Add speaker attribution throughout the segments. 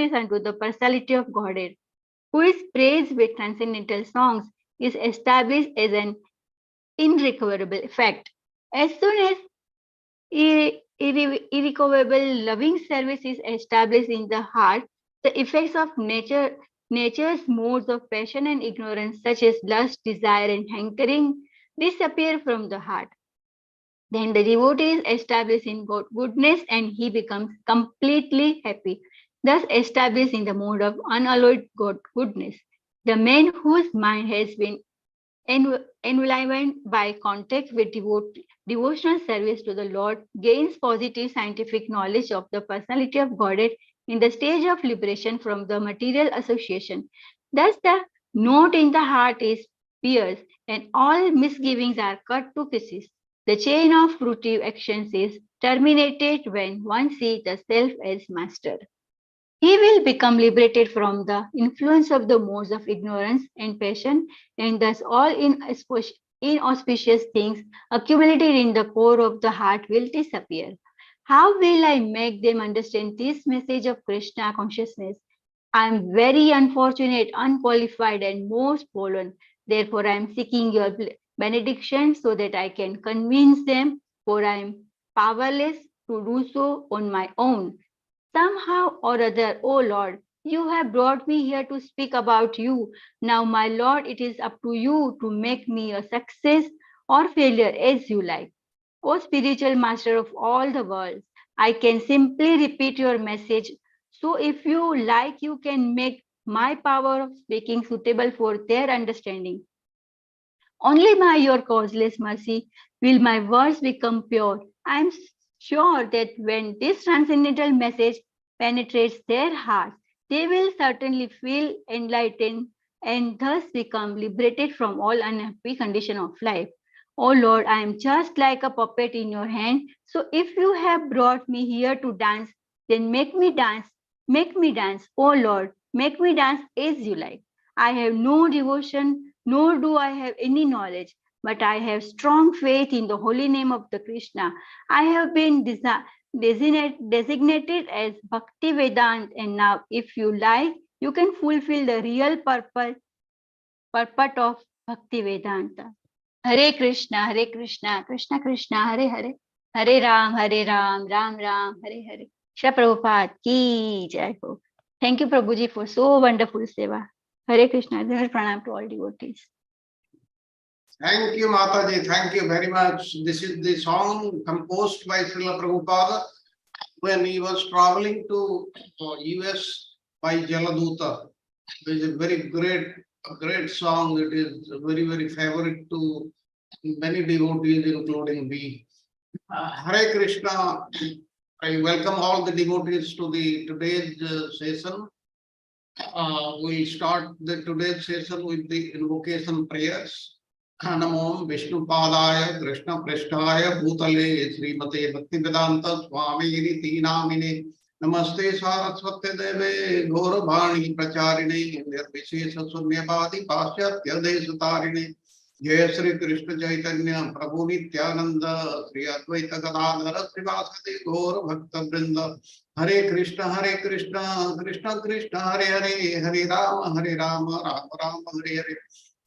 Speaker 1: services unto the personality of Godhead, who is praised with transcendental songs, is established as an irrecoverable fact. As soon as irrecoverable loving service is established in the heart, the effects of nature's modes of passion and ignorance, such as lust, desire, and hankering, disappear from the heart. Then the devotee is established in goodness and he becomes completely happy, thus established in the mode of unalloyed goodness. The man whose mind has been enlivened by contact with devotional service to the Lord gains positive scientific knowledge of the personality of Godhead in the stage of liberation from the material association. Thus, the knot in the heart is pierced and all misgivings are cut to pieces. The chain of fruitive actions is terminated when one sees the self as master. He will become liberated from the influence of the modes of ignorance and passion, and thus all inauspicious things accumulated in the core of the heart will disappear. How will I make them understand this message of Krishna consciousness? I am very unfortunate, unqualified, and most forlorn. Therefore, I am seeking your benediction so that I can convince them, for I am powerless to do so on my own. Somehow or other, O Lord, you have brought me here to speak about you. Now, my Lord, it is up to you to make me a success or failure as you like. O spiritual master of all the worlds, I can simply repeat your message. So, if you like, you can make my power of speaking suitable for their understanding. Only by your causeless mercy will my words become pure. I am sure that when this transcendental message penetrates their hearts, they will certainly feel enlightened and thus become liberated from all unhappy condition of life. Oh Lord, I am just like a puppet in your hand. So if you have brought me here to dance, then make me dance. Make me dance. Oh Lord, make me dance as you like. I have no devotion, nor do I have any knowledge, but I have strong faith in the holy name of the Krishna. I have been designated as Bhakti Vedant, and now, if you like, you can fulfill the real purpose of Bhakti Vedanta. Hare Krishna, Krishna Krishna, Hare Hare, Hare Ram, Ram Ram, Hare Hare. Shri Prabhupada ki jai ho. Thank you, Prabhuji, for so wonderful seva. Hare Krishna, pranam to all devotees.
Speaker 2: Thank you, Mataji. Thank you very much. This is the song composed by Srila Prabhupada when he was traveling to US by Jaladuta. It is a very great song. It is very, very favorite to many devotees, including me. Hare Krishna. I welcome all the devotees to today's session. We'll start today's session with the invocation prayers. Namo Vishnu Padaya Krishna Prishtaya Bhutale Srimate Bhaktivedanta Swami Riti Namine Namaste Saraswate Deve Gauravani Pracharine Nirvishesha Sunyavadi Paschatya Desatarine Jai Sri Krishna Chaitanya Prabhu Nityananda Sri Advaita Gadadhara Srivasati Gaura Bhakta Vrinda Hare Krishna Krishna Krishna Hare Hare Hare Rama Rama Rama Hare Hare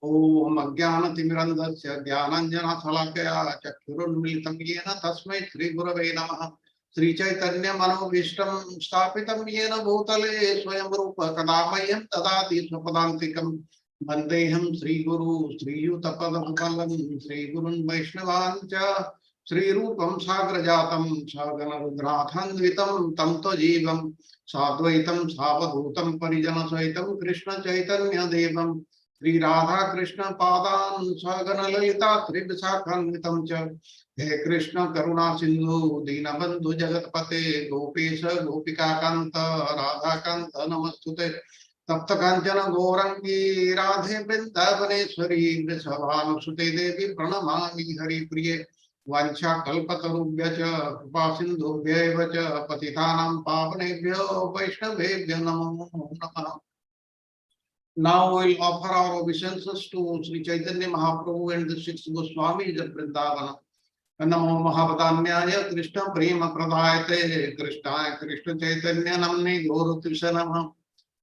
Speaker 2: Om Ajnanatimirandasya Jnananjana Salakaya Chakshurunnmilitam Yena Tasmai Shri Gurave Namaha Sri Chaitanya Manovishtam Stapitam Yena Bhutale Swayam Rupa Kadamayam Tadati Swapadantikam Vandeham Sri Guru Sri Yutapadam Kalam Sri Gurun Vaishnavancha Sri Rupam Sagrajatam Sagana Rudrathanvitam Tamto Jivam Sadvaitam Savadhutam Parijana Saitam Krishna Chaitanya Devam Sri Radha Krishna Padan Sagana Lalita Tribisakhanvitam Cha He Krishna Karuna Sindhu Dinabandhu Jagatpate Gopesha Gopika Kanta Radha Kanta Namastute Tapta Kanchana Gourangi Radhe Vrindavaneshwari Vrishabhanusute Devi Pranamami Hari Priye Vancha Kalpatarubhya Cha Kripa Sindhubhya Cha Patitanam Pavanebhyo Vaishnavebhyo Namo Namah. Now we will offer our obeisances to Sri Chaitanya Mahaprabhu and the six Goswamis of Vrindavana. नमो महावदान्याय कृष्ण प्रेम प्रदायते कृष्णाय कृष्ण चैतन्य नमने गौरतिष नमः.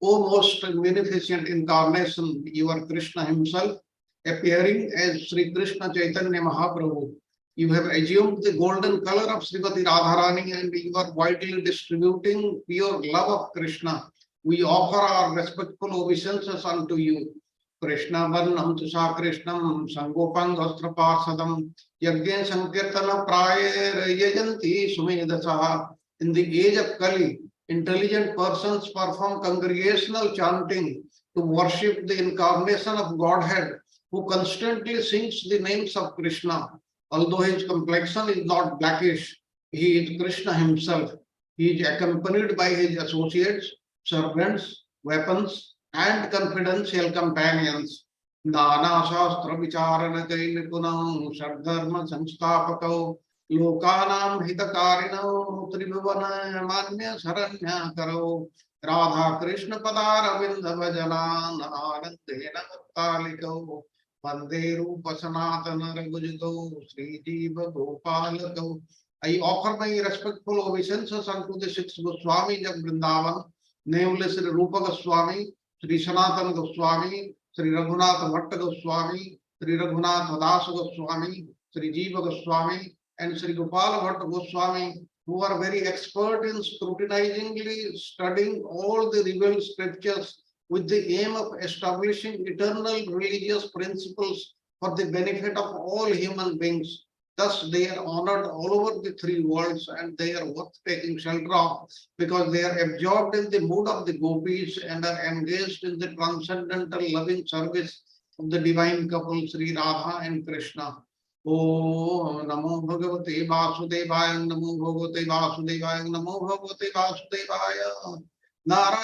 Speaker 2: O most beneficent incarnation, you are Krishna himself, appearing as Sri Krishna Chaitanya Mahaprabhu. You have assumed the golden color of Srimati Radharani and you are widely distributing pure love of Krishna. We offer our respectful obeisances unto you. Krishna Varnam Tusha Krishnam Sangopang Astraparsadam Yagyan Sankirtana Prayer Yajanti Sumedasaha. In the age of Kali, intelligent persons perform congregational chanting to worship the incarnation of Godhead, who constantly sings the names of Krishna. Although his complexion is not blackish, he is Krishna himself. He is accompanied by his associates, servants, weapons, and confidential companions. Nana Shastra Vicharana Kainipunam Shardharma Sanstapakau Lokanam Hitakarinam Tribhuvana Manya Saranya Karo Radha Krishna Padara Vindhavajanan Anandena Talikau Vande Rupa Sanatana Ragujito Sri Jiva Gopalakau. I offer my respectful obeisances unto the six Goswamis of Vrindavan, namely Sri Rupa Goswami, Sri Sanatana Goswami, Sri Raghunath Bhatta Goswami, Sri Raghunath Dasa Goswami, Sri Jiva Goswami, and Sri Gopala Bhatta Goswami, who are very expert in scrutinizingly studying all the revealed scriptures with the aim of establishing eternal religious principles for the benefit of all human beings. Thus, they are honored all over the three worlds and they are worth taking shelter of because they are absorbed in the mood of the gopis and are engaged in the transcendental loving service of the divine couple Sri Radha and Krishna. Om Namo Bhagavate Vasudevaya Namo Bhagavate Vasudevaya Namo Bhagavate Vasudevaya Narayana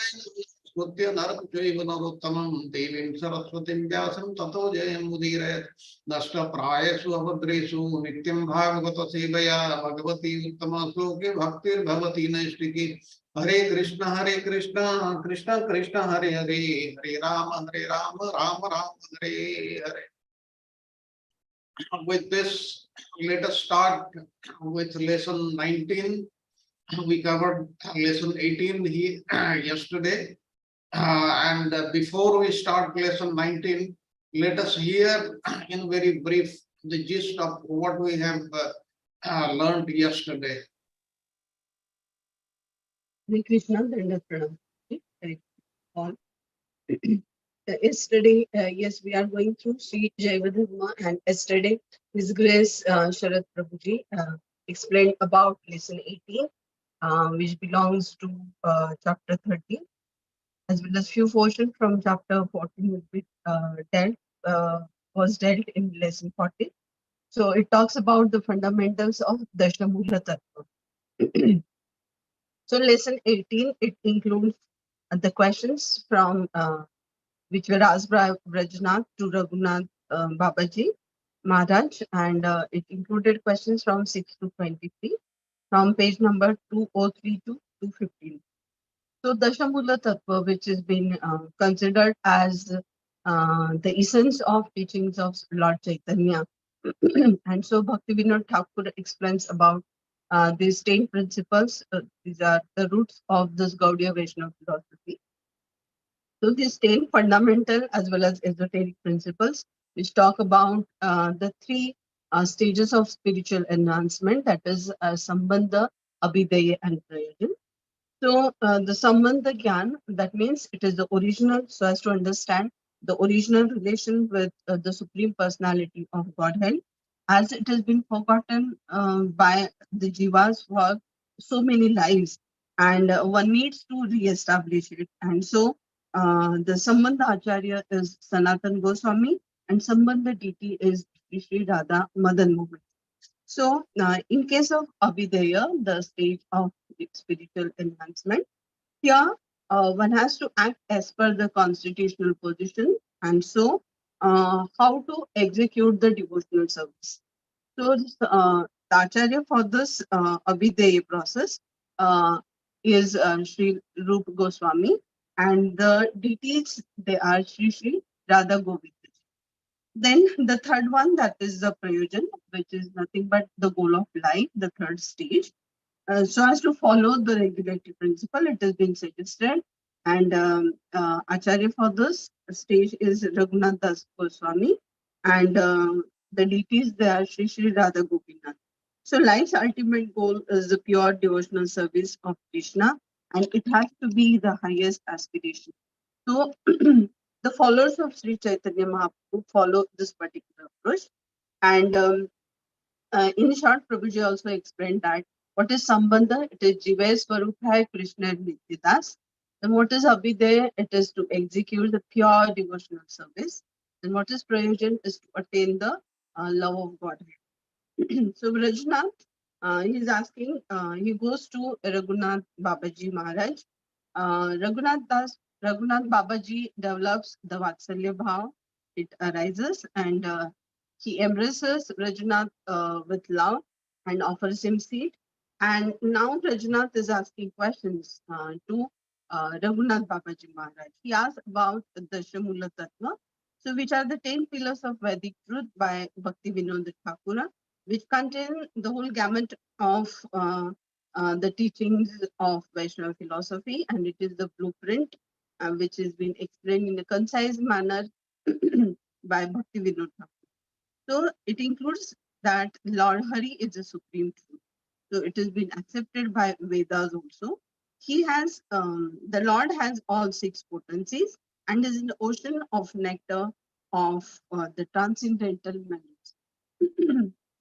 Speaker 2: Smutya Narakchaiva Narottamam Devim Saraswatim Vyasam Tato Jayam Mudire Nashta Prayesu Abhadresu Nityam Bhagavata Sevaya Bhagavati Uttama Sloke Bhaktir Bhavati Naistiki Hare Krishna Krishna Krishna Hare Hare Hare Rama Rama Rama Hare Hare. With this, let us start with lesson 19. We covered lesson 18 here, yesterday. And before we start lesson 19, let us hear in very brief the gist of what we have learned yesterday.
Speaker 3: Hare Krishna, Danda Pranam. Hare all. Yesterday, yes, we are going through Sri Jaiva Dharma, and yesterday, His Grace Sharad Prabhuji explained about lesson 18, which belongs to chapter 13, as well as few portions from chapter 14 will be was dealt in lesson 14. So it talks about the fundamentals of Dashamula Tattva. So lesson 18, it includes the questions from which were asked by Rajnath to Raghunath Babaji Maharaj, and it included questions from 6 to 23 from page number 203 to 215. So Dashamula Tattva, which has been considered as the essence of teachings of Lord Chaitanya. And so Bhaktivinoda Thakur explains about these 10 principles. These are the roots of this Gaudiya Vaishnava philosophy. So these 10 fundamental as well as esoteric principles, which talk about the three stages of spiritual enhancement, that is Sambandha, Abhidheya, and Prayojan. So the Sambandha Gyan, that means it is the original, so as to understand the original relation with the Supreme Personality of Godhead, as it has been forgotten by the Jivas for so many lives, and one needs to re-establish it. And so the Sambandha Acharya is Sanatan Goswami, and Sambandha deity is Sri Radha Madan Mohan. So in case of Abhidheya, the stage of spiritual enhancement, here one has to act as per the constitutional position, and so how to execute the devotional service. So the Acharya for this Abhidheya process is Sri Rupa Goswami, and the deities, they are Sri Radha Govinda. Then the third one, that is the prayojan, which is nothing but the goal of life, the third stage. So as to follow the regulatory principle, it has been suggested. And Acharya for this stage is Raghunath Das Goswami. And the deities there, Sri Sri Radha Gopinath. So life's ultimate goal is the pure devotional service of Krishna, and it has to be the highest aspiration. So the followers of Sri Chaitanya Mahaprabhu follow this particular approach. And in short, Prabhuji also explained that what is Sambandha? It is Jiva Swarup Hai Krishna Nityadas. And what is Abhidaya? It is to execute the pure devotional service. And what is Prayojan? Is to attain the love of Godhead. So Rajnath, he's asking, he goes to Raghunath Babaji Maharaj. Raghunath Babaji develops the Vatsalya Bhav. It arises and he embraces Rajnath with love and offers him seat. And now Rajnath is asking questions to Raghunath Babaji Maharaj. He asks about the Shamula Tattva. So which are the 10 pillars of Vedic truth by Bhakti Vinod Thakura, which contain the whole gamut of the teachings of Vaishnava philosophy, and it is the blueprint which has been explained in a concise manner by Bhakti Vinod Thakur. So it includes that Lord Hari is the supreme truth. So it has been accepted by Vedas also. He has, the Lord has all 6 potencies and is in the ocean of nectar of the transcendental melodies.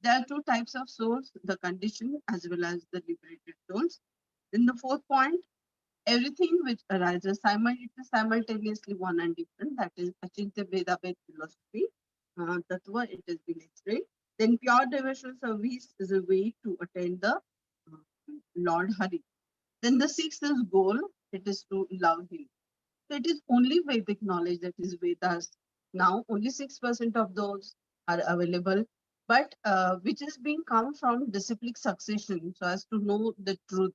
Speaker 3: There are 2 types of souls, the conditioned as well as the liberated souls. Then the 4th point, everything which arises simultaneously one and different, that is Achintya Veda philosophy. Tattva, it has been explained. Then pure devotional service is a way to attain the Lord Hari. Then the 6th is goal, it is to love him. So it is only Vedic knowledge, that is Vedas. Now only 6% of those are available, but which is being come from disciplic succession, so as to know the truth.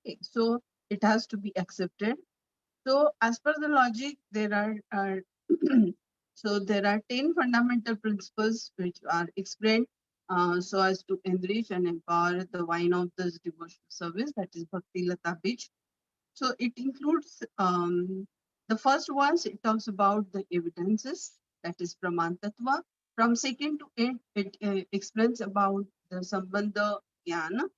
Speaker 3: Okay, so it has to be accepted. So as per the logic, there are so there are 10 fundamental principles which are explained so as to enrich and empower the vine of this devotional service, that is Bhakti Lata Bij. So it includes the first ones, it talks about the evidences, that is Praman Tattva. From 2nd to 8th, it explains about the Sambandha Jnana.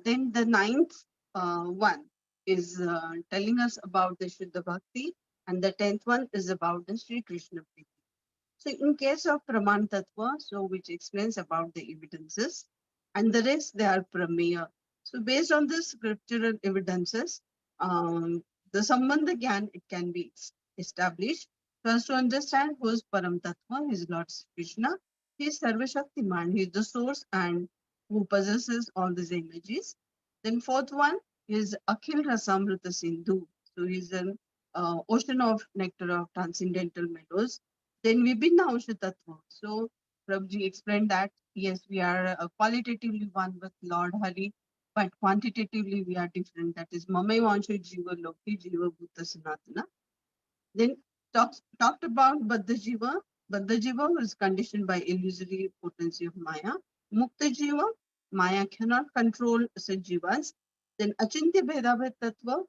Speaker 3: Then the 9th one is telling us about the Shuddha Bhakti, and the 10th one is about the Sri Krishna Priti. So in case of Praman Tattva, so which explains about the evidences, and the rest they are Prameya. So based on the scriptural evidences, the Sambandha Gyan, it can be established. First, to understand who is Param Tattva, is Lord Krishna. He is Sarvashaktiman, he is the source and who possesses all these energies. Then 4th one is Akhil Rasamrita Sindhu. So he's an ocean of nectar of transcendental meadows. Then Vibhinna Ausha Tattva. So Prabhuji explained that yes, we are qualitatively one with Lord Hari, but quantitatively we are different. That is Mamai Vansha Jiva Loki Jiva Bhuta Sanatana. Then talked about Baddha Jiva. Baddha Jiva is conditioned by illusory potency of Maya. Mukta Jiva, Maya cannot control such jivas. Then Achintya Bhedabhed Tattva.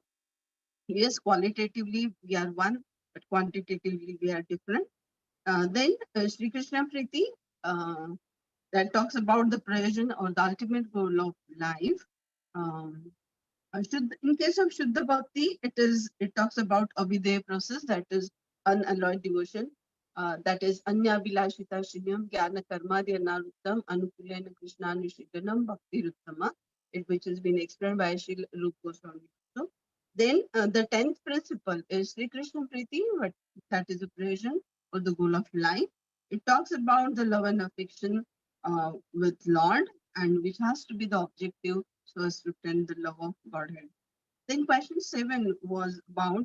Speaker 3: Yes, qualitatively we are one, but quantitatively we are different. Then Sri Krishna Priti, that talks about the prayojan or the ultimate goal of life. In case of Shuddha Bhakti, it talks about Abhidaya process, that is unalloyed devotion, that is Anya Bilashita Shinyam Jnana Karma Dhyana Anukulena Krishna Nishidanam Bhakti Ruttama, which has been explained by Sri Rupa Goswami. So, then the 10th principle is Sri Krishna Priti, but that is the prayojan or the goal of life. It talks about the love and affection with Lord, and which has to be the objective so as to obtain the love of Godhead. Then question 7 was about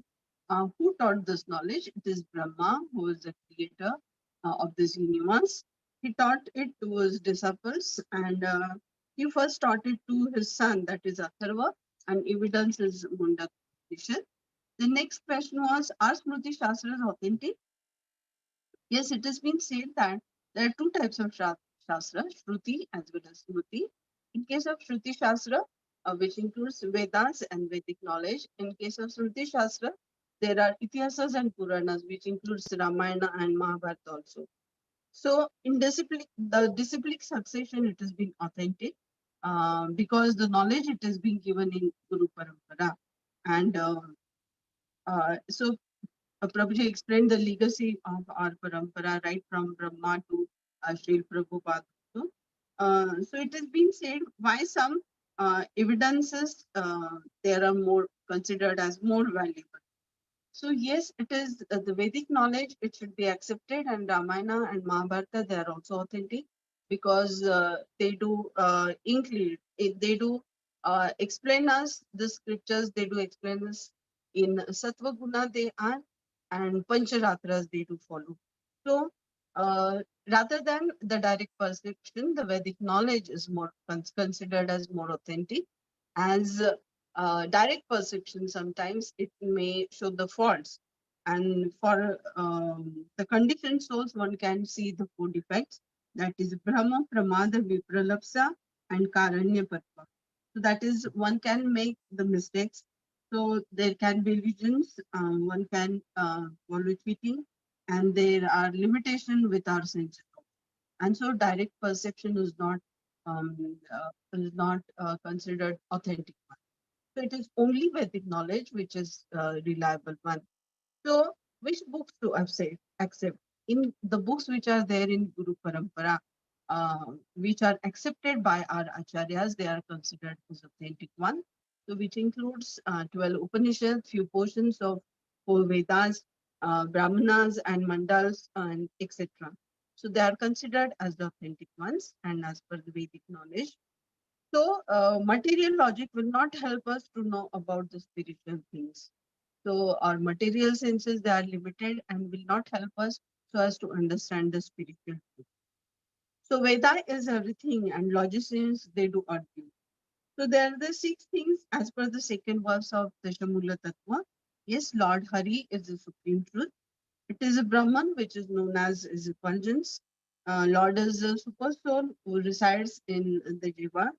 Speaker 3: who taught this knowledge. It is Brahma, who is the creator of this universe. He taught it to his disciples, and he first taught it to his son, that is Atharva, and evidence is Mundak. The next question was, are Smriti Shastras authentic? Yes, it has been said that there are two types of Shastra, Shruti as well as Smriti. In case of Shruti Shastra, which includes Vedas and Vedic knowledge, in case of Shruti Shastra, there are Itihasas and Puranas, which includes Ramayana and Mahabharata also. So in the disciplic succession, it has been authentic because the knowledge it has been given in Guru Parampara. And so Prabhuji explained the legacy of our parampara right from Brahma to Srila Prabhupada. So it has been said why some evidences there are more considered as more valuable. So yes, it is the Vedic knowledge, it should be accepted, and Ramayana and Mahabharata, they are also authentic because they do include, they do explain us the scriptures, they do explain us in Sattva Guna they are, and Pancharatras they do follow. So rather than the direct perception, the Vedic knowledge is more considered as more authentic, as direct perception sometimes it may show the faults, and for the conditioned souls one can see the four defects, that is Brahma, Pramada, Vipralapsa and Karanya Patva. So that is one can make the mistakes, so there can be illusions, one can follow cheating, and there are limitations with our senses, and so direct perception is not considered authentic. So it is only Vedic knowledge which is reliable one. So which books to accept? In the books which are there in Guru Parampara, which are accepted by our acharyas, they are considered as authentic one. So which includes 12 Upanishads, few portions of 4 Vedas, Brahmanas and Mandals, and etc. So they are considered as the authentic ones and as per the Vedic knowledge. So material logic will not help us to know about the spiritual things. So our material senses, they are limited and will not help us so as to understand the spiritual truth. So Veda is everything and logicians, they do argue. So there are the 6 things as per the second verse of Dashamula Tattva. Yes, Lord Hari is the supreme truth. It is a Brahman which is known as is effulgence. Lord is the super soul who resides in the Jiva.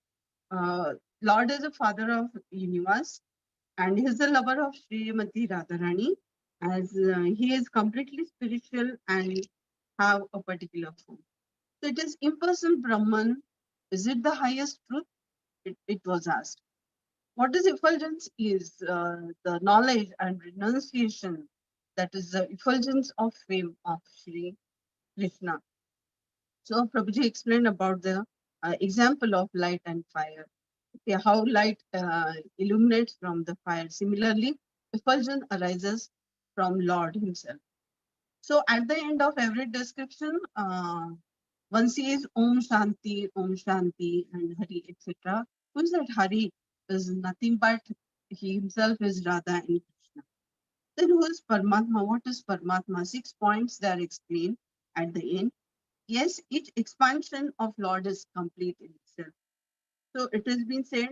Speaker 3: Lord is the father of universe and he is the lover of Srimati Radharani, as he is completely spiritual and have a particular form. So it is impersonal Brahman. Is it the highest truth? It was asked. What is effulgence is the knowledge and renunciation, that is the effulgence of fame of Sri Krishna. So Prabhuji explained about the example of light and fire. Okay, how light illuminates from the fire. Similarly, effulgence arises from Lord himself. So at the end of every description, one says Om Shanti, and Hari, etc. Who is that Hari? Is nothing but he himself is Radha and Krishna. Then who is Paramatma? What is Paramatma? 6 points that are explained at the end. Yes, each expansion of Lord is complete in itself. So it has been said,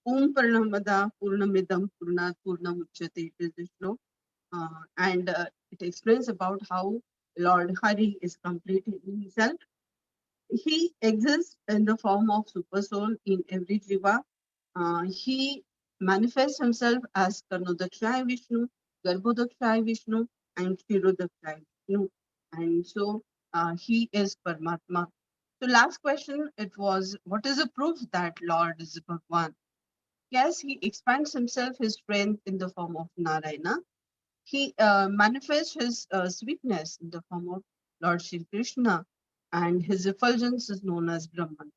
Speaker 3: Om Purnamada Purnamidam Purnat Purnamuchyate, it is the shloka. And it explains about how Lord Hari is complete in himself. He exists in the form of super soul in every jiva. He manifests himself as Karnodakshay Vishnu, Garbhodakshay Vishnu, and Kshirodakshay Vishnu. And so he is Paramatma. So last question, it was, what is the proof that Lord is Bhagwan? Yes, he expands himself, his strength in the form of Narayana. He manifests his sweetness in the form of Lord Shri Krishna, and his effulgence is known as Brahman.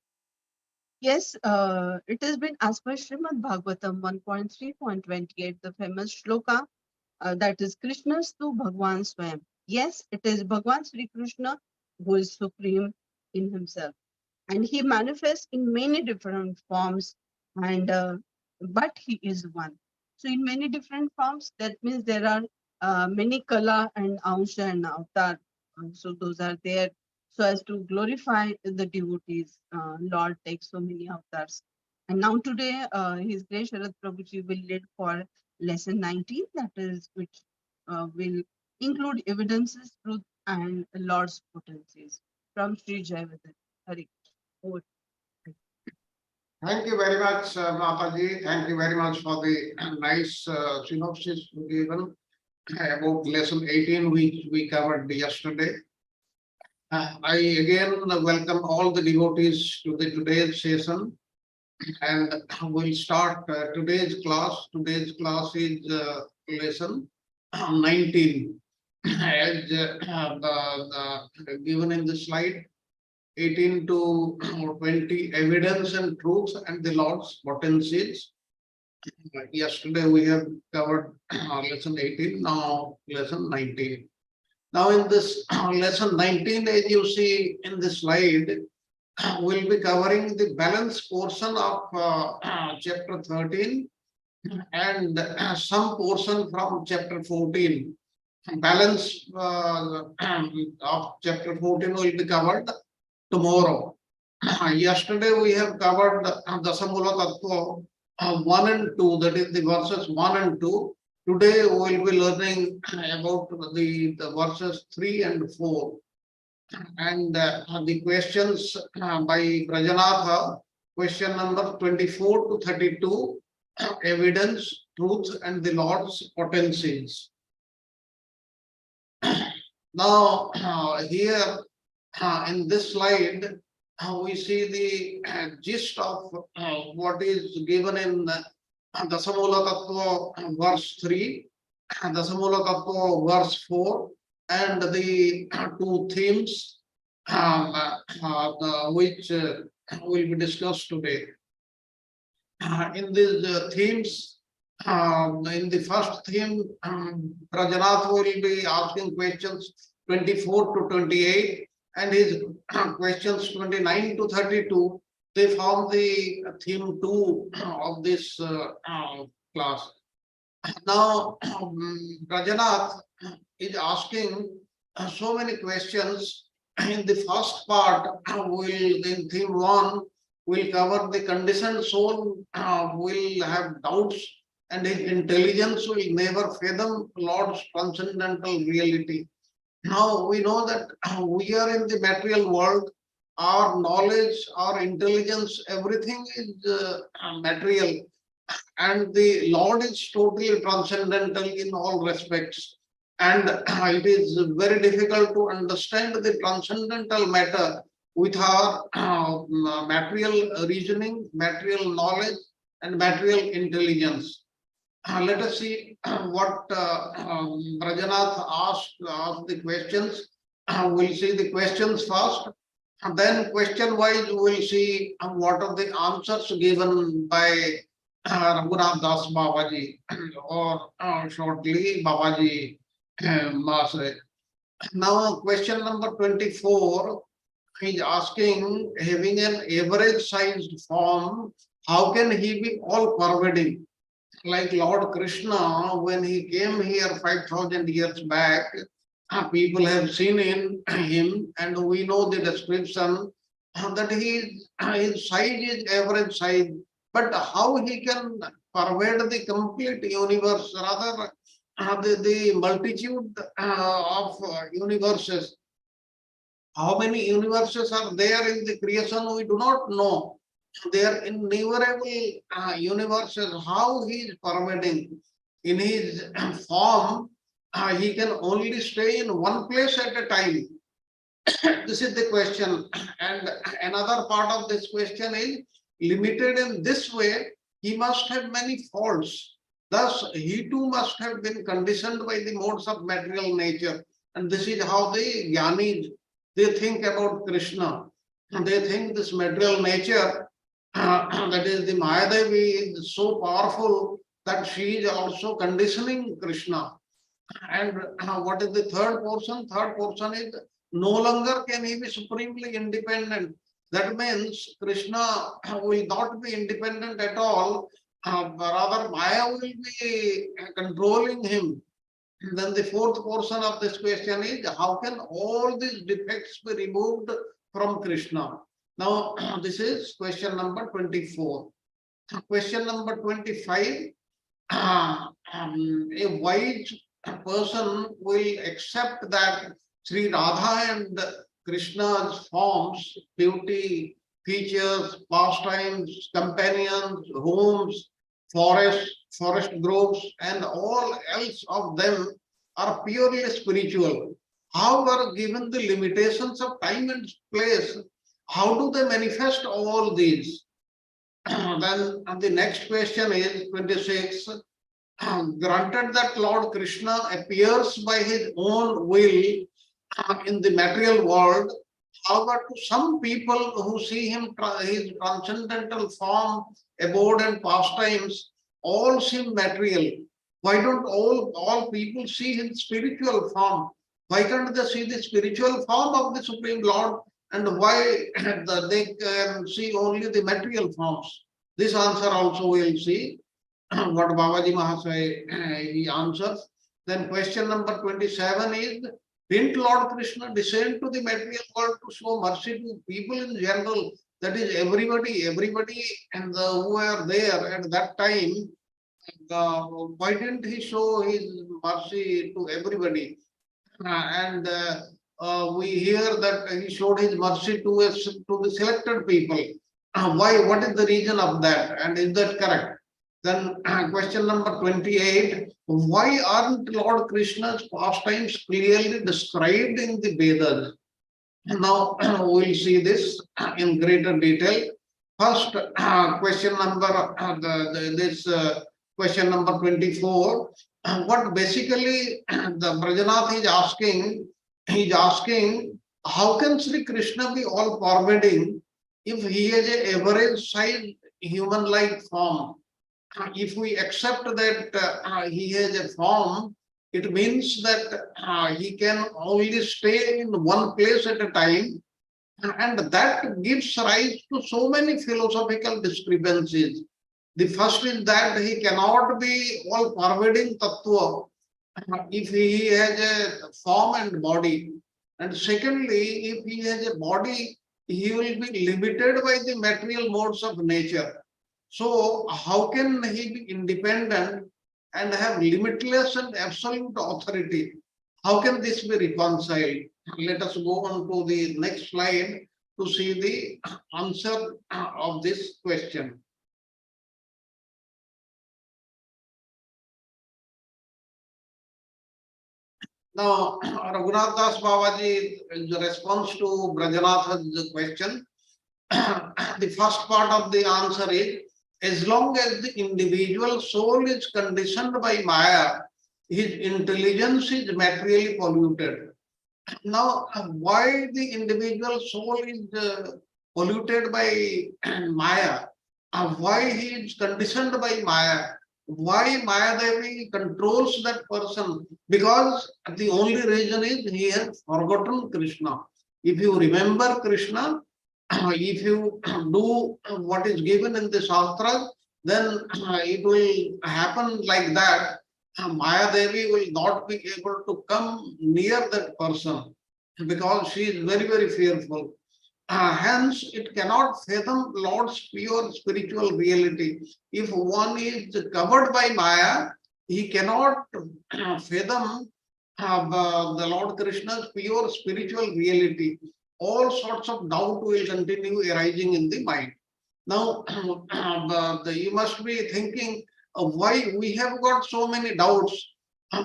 Speaker 3: Yes, it has been as per Srimad Bhagavatam 1.3.28, the famous shloka, that is Krishna's to Bhagwan Swayam. Yes, it is Bhagwan Sri Krishna who is supreme in himself, and he manifests in many different forms, and but he is one. So in many different forms, that means there are many kala and ansha and avatar. So those are there so as to glorify the devotees. Lord takes so many avatars. And now today, His Grace Sharad Prabhuji will lead for lesson 19, that is which will include evidences, truth, and Lord's potencies. From Sri Jaiva. Hari. Over.
Speaker 2: Thank you very much, Mataji. Thank you very much for the nice synopsis given about lesson 18, which we covered yesterday. I again welcome all the devotees to the today's session, and we'll start today's class. Today's class is lesson 19, as given in the slide. 18 to 20, evidence and truth and the Lord's potencies. Yesterday we have covered lesson 18, now lesson 19. Now in this lesson 19, as you see in the slide, we'll be covering the balance portion of chapter 13 and some portion from chapter 14. Balance of chapter 14 will be covered tomorrow. Yesterday we have covered Dasamula Tattva 1 and 2, that is the verses 1 and 2. Today we will be learning about the verses 3 and 4. And the questions by Brajanatha, question number 24 to 32, evidence, truth, and the Lord's potencies. Now, here in this slide, we see the gist of what is given in Dasamula Tattva verse 3, Dasamula Tattva verse 4, and the two themes which will be discussed today. In these themes, in the first theme, Prajanath will be asking questions 24 to 28, and his questions 29 to 32, they form the theme 2 of this class. Now, Prajanath is asking so many questions. In the first part, in theme 1, we'll cover the conditioned soul will have doubts, and his intelligence will never fathom Lord's transcendental reality. Now we know that we are in the material world. Our knowledge, our intelligence, everything is material, and the Lord is totally transcendental in all respects. And it is very difficult to understand the transcendental matter with our material reasoning, material knowledge, and material intelligence. Let us see what Brajanath asked the questions. We'll see the questions first. And then question wise, we'll see what are the answers given by Raghunath Das Babaji, or shortly Babaji Master. Now question number 24 is asking, having an average sized form, how can he be all pervading? Like Lord Krishna, when he came here 5,000 years back, people have seen him, and we know the description that his size is average size. But how he can pervade the complete universe, rather the multitude of universes. How many universes are there in the creation, we do not know. There are innumerable universes. How he is pervading in his form, he can only stay in one place at a time. This is the question. And another part of this question is, limited in this way, he must have many faults. Thus, he too must have been conditioned by the modes of material nature. And this is how the Jnanis, they think about Krishna. They think this material nature, that is the Mayadevi, is so powerful that she is also conditioning Krishna. And what is the third portion? Third portion is, no longer can he be supremely independent. That means Krishna will not be independent at all. Rather, Maya will be controlling him. Then the fourth portion of this question is, how can all these defects be removed from Krishna? Now, this is question number 24. Question number 25, a wise person will accept that Sri Radha and Krishna's forms, beauty, features, pastimes, companions, homes, forests, forest groves, and all else of them are purely spiritual. However, given the limitations of time and place, how do they manifest all these? Then the next question is 26. Granted that Lord Krishna appears by his own will in the material world, however, to some people who see him, his transcendental form, abode, and pastimes, all seem material. Why don't all people see his spiritual form? Why can't they see the spiritual form of the Supreme Lord? And why they can see only the material forms? This answer also we'll see. What Babaji Mahasaya he answers. Then question number 27 is, didn't Lord Krishna descend to the material world to show mercy to people in general? That is everybody and who were there at that time. Why didn't he show his mercy to everybody? And we hear that he showed his mercy to the selected people. Why? What is the reason of that? And is that correct? Then question number 28, why aren't Lord Krishna's pastimes clearly described in the Vedas? Now we'll see this in greater detail. First question number, question number 24, what basically the Brajanath is asking, how can Sri Krishna be all pervading if he has a average size human-like form? If we accept that he has a form, it means that he can only stay in one place at a time, and that gives rise to so many philosophical discrepancies. The first is that he cannot be all pervading tattva if he has a form and body. And secondly, if he has a body, he will be limited by the material modes of nature. So how can he be independent and have limitless and absolute authority? How can this be reconciled? Let us go on to the next slide to see the answer of this question. Now, Raghunath Das Babaji's response to Brajanath's question, the first part of the answer is, as long as the individual soul is conditioned by Maya, his intelligence is materially polluted. Now, why the individual soul is polluted by Maya? Why he is conditioned by Maya? Why Maya Devi controls that person? Because the only reason is he has forgotten Krishna. If you remember Krishna, if you do what is given in the Shastras, then it will happen like that. Maya Devi will not be able to come near that person because she is very, very fearful. Hence, it cannot fathom Lord's pure spiritual reality. If one is covered by Maya, he cannot fathom the Lord Krishna's pure spiritual reality. All sorts of doubt will continue arising in the mind. Now, you must be thinking why we have got so many doubts,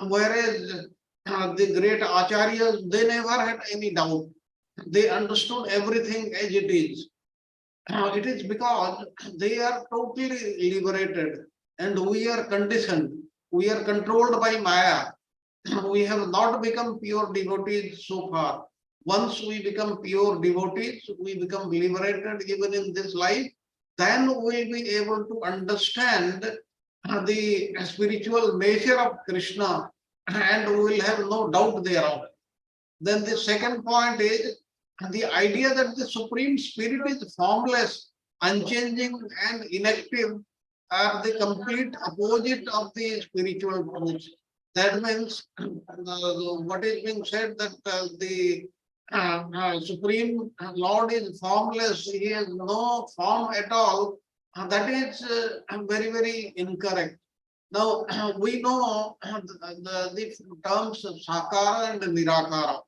Speaker 2: whereas the great acharyas, they never had any doubt. They understood everything as it is. It is because they are totally liberated and we are conditioned. We are controlled by Maya. We have not become pure devotees so far. Once we become pure devotees, we become liberated even in this life, then we will be able to understand the spiritual nature of Krishna and we will have no doubt thereof. Then the second point is the idea that the Supreme Spirit is formless, unchanging and inactive are the complete opposite of the spiritual truth. That means what is being said that the Supreme Lord is formless, he has no form at all, that is very, very incorrect. Now, we know the terms Sakara and Nirakara.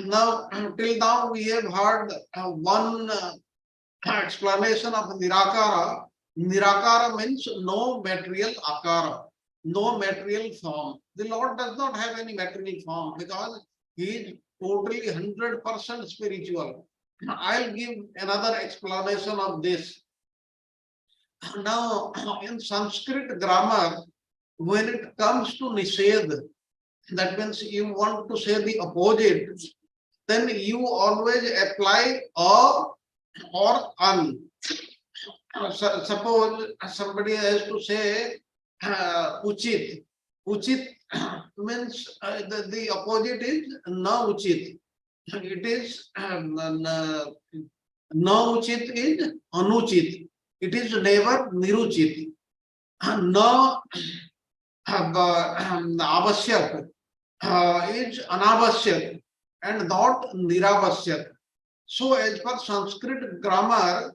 Speaker 2: Now, till now we have heard one explanation of Nirakara. Nirakara means no material akara, no material form. The Lord does not have any material form because He is totally 100% spiritual. I'll give another explanation of this. Now, in Sanskrit grammar, when it comes to Nishedh, that means you want to say the opposite, then you always apply a or an. Suppose somebody has to say uchit. Uchit means the opposite is na uchit. It is na uchit is anuchit. It is never niruchit. Na avashyak is anavashyak and not niravashyak. So as per Sanskrit grammar,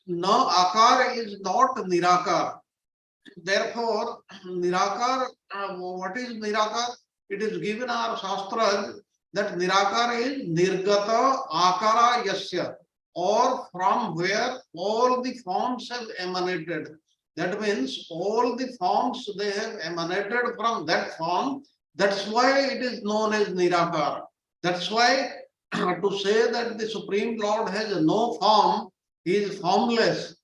Speaker 2: na akar is not nirakar. Therefore, nirakar, what is nirakar? It is given our shastras that nirakar is nirgata akara yasya, or from where all the forms have emanated. That means all the forms they have emanated from that form. That's why it is known as nirakar. That's why to say that the Supreme Lord has no form, He is formless,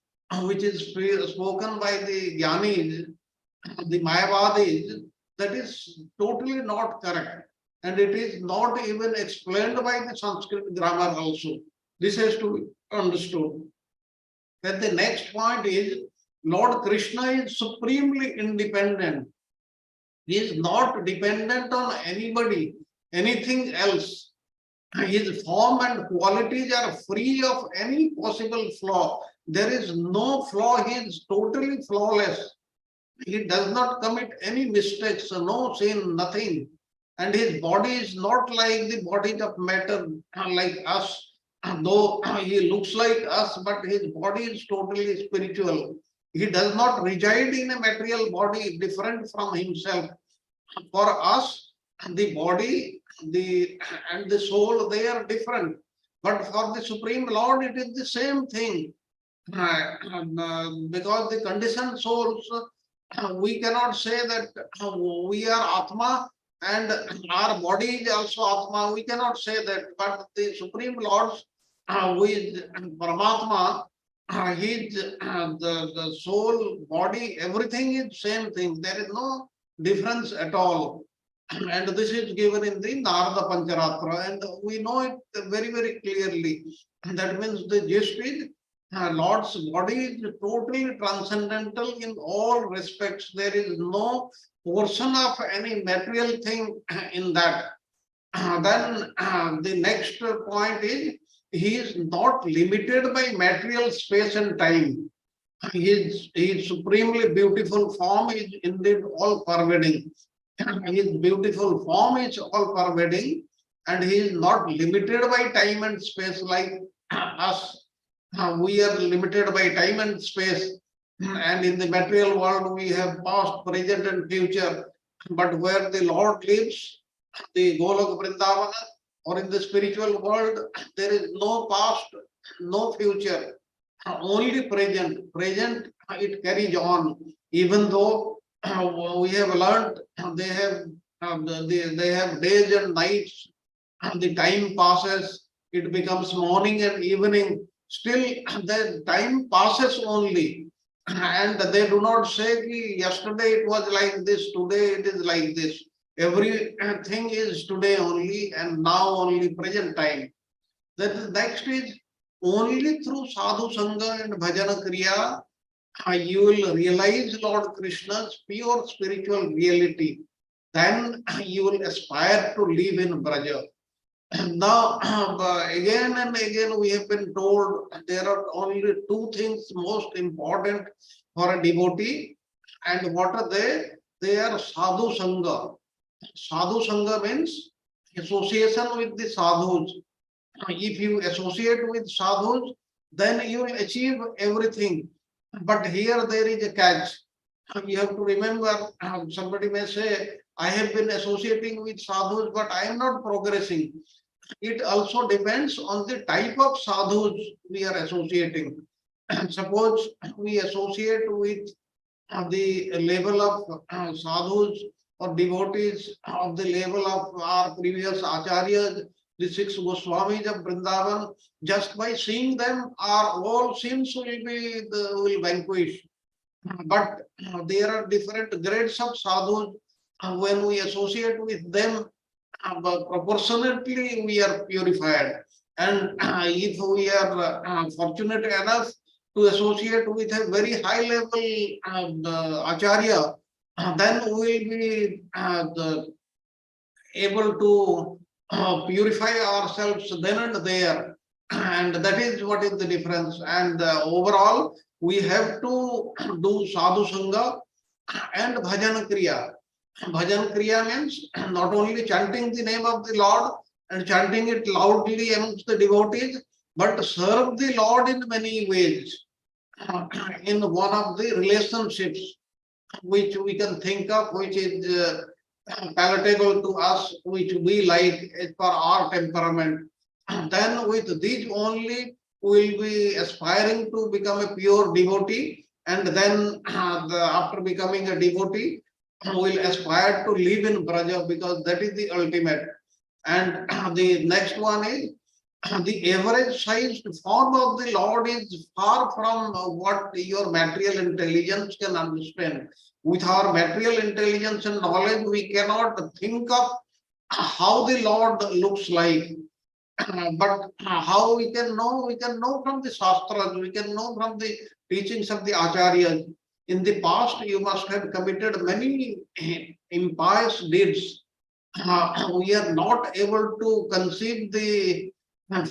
Speaker 2: which is spoken by the Jnanis, the Mayavadis, that is totally not correct. And it is not even explained by the Sanskrit grammar also. This has to be understood. Then the next point is Lord Krishna is supremely independent. He is not dependent on anybody, anything else. His form and qualities are free of any possible flaw. There is no flaw. He is totally flawless. He does not commit any mistakes, no sin, nothing. And his body is not like the bodies of matter, like us. Though he looks like us, but his body is totally spiritual. He does not reside in a material body different from himself. For us, the body and the soul, they are different. But for the Supreme Lord, it is the same thing. Because the conditioned souls, we cannot say that we are Atma and our body is also Atma. We cannot say that. But the Supreme Lord, who is Paramatma, his the soul, body, everything is same thing. There is no difference at all. And this is given in the Narada Pancharatra, and we know it very, very clearly. And that means the gist is Lord's body is totally transcendental in all respects. There is no portion of any material thing in that. Then the next point is he is not limited by material space and time. His supremely beautiful form is indeed all pervading. His beautiful form is all pervading, and he is not limited by time and space like us. We are limited by time and space, and in the material world we have past, present, and future. But where the Lord lives, the Golok Vrindavana, or in the spiritual world, there is no past, no future, only present. Present, it carries on, even though we have learned they have days and nights, and the time passes, it becomes morning and evening. Still, the time passes only, and they do not say yesterday it was like this, today it is like this. Everything is today only, and now only present time. The next is only through sadhu sangha and bhajana kriya you will realize Lord Krishna's pure spiritual reality. Then you will aspire to live in Braja. Now, again and again, we have been told there are only two things most important for a devotee. And what are they? They are sadhu sangha. Sadhu sangha means association with the sadhus. If you associate with sadhus, then you will achieve everything. But here there is a catch. You have to remember, somebody may say, I have been associating with sadhus, but I am not progressing. it also depends on the type of sadhus we are associating. Suppose we associate with the level of sadhus or devotees of the level of our previous acharyas, the six Goswamis of Vrindavan, just by seeing them, our all sins will vanquish. But there are different grades of sadhus. When we associate with them, proportionately we are purified. And if we are fortunate enough to associate with a very high level acharya, then we will be able to purify ourselves then and there. And that is what is the difference. And overall, we have to do sadhu sangha and bhajan kriya. Bhajan kriya means not only chanting the name of the Lord and chanting it loudly amongst the devotees, but serve the Lord in many ways. In one of the relationships which we can think of, which is palatable to us, which we like as per our temperament. Then with these only we will be aspiring to become a pure devotee, and then after becoming a devotee, will aspire to live in Braja, because that is the ultimate. And the next one is the average sized form of the Lord is far from what your material intelligence can understand. With our material intelligence and knowledge, we cannot think of how the Lord looks like. But how we can know? We can know from the Shastras, we can know from the teachings of the Acharyas. In the past, you must have committed many impious deeds. We are not able to conceive the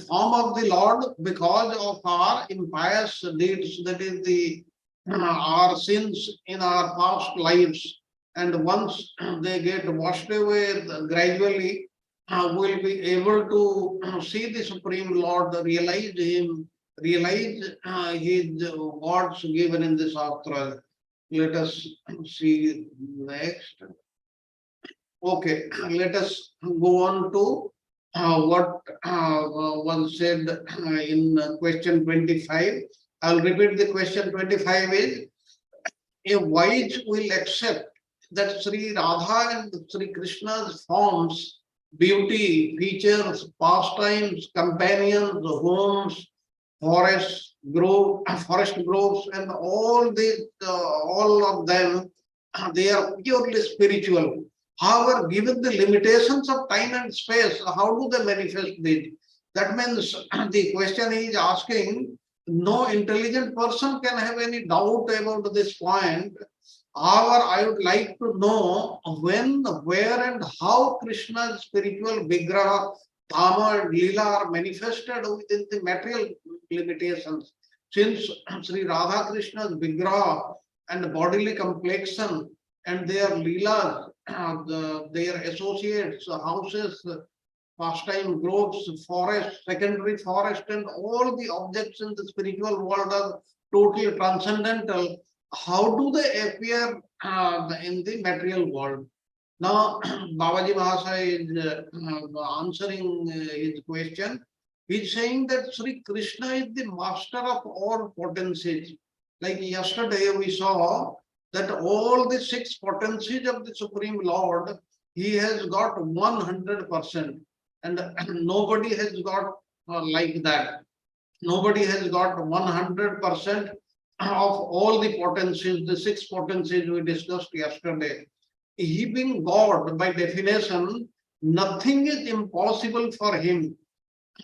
Speaker 2: form of the Lord because of our impious deeds, that is the our sins in our past lives. And once they get washed away gradually, we'll be able to see the Supreme Lord, realize Him, realize His words given in the Shastra. Let us see next. Okay, let us go on to what was said in question 25. I'll repeat the question 25 is, a wise will accept that Sri Radha and Sri Krishna's forms, beauty, features, pastimes, companions, homes, forests, forest groves, and all of them, they are purely spiritual. However, given the limitations of time and space, how do they manifest this? That means the question he is asking, no intelligent person can have any doubt about this point. However, I would like to know when, where, and how Krishna's spiritual Vigraha, Dharma, and Leela are manifested within the material limitations. Since Sri Radha Krishna's Vigraha and bodily complexion and their Leelas, their associates, houses, pastime groves, forests, secondary forest, and all the objects in the spiritual world are totally transcendental. How do they appear in the material world? Now, Babaji Mahasaya is answering his question. He's saying that Sri Krishna is the master of all potencies. Like yesterday, we saw that all the six potencies of the Supreme Lord, he has got 100%. And nobody has got like that. Nobody has got 100% of all the potencies, the six potencies we discussed yesterday. He being God, by definition, nothing is impossible for him.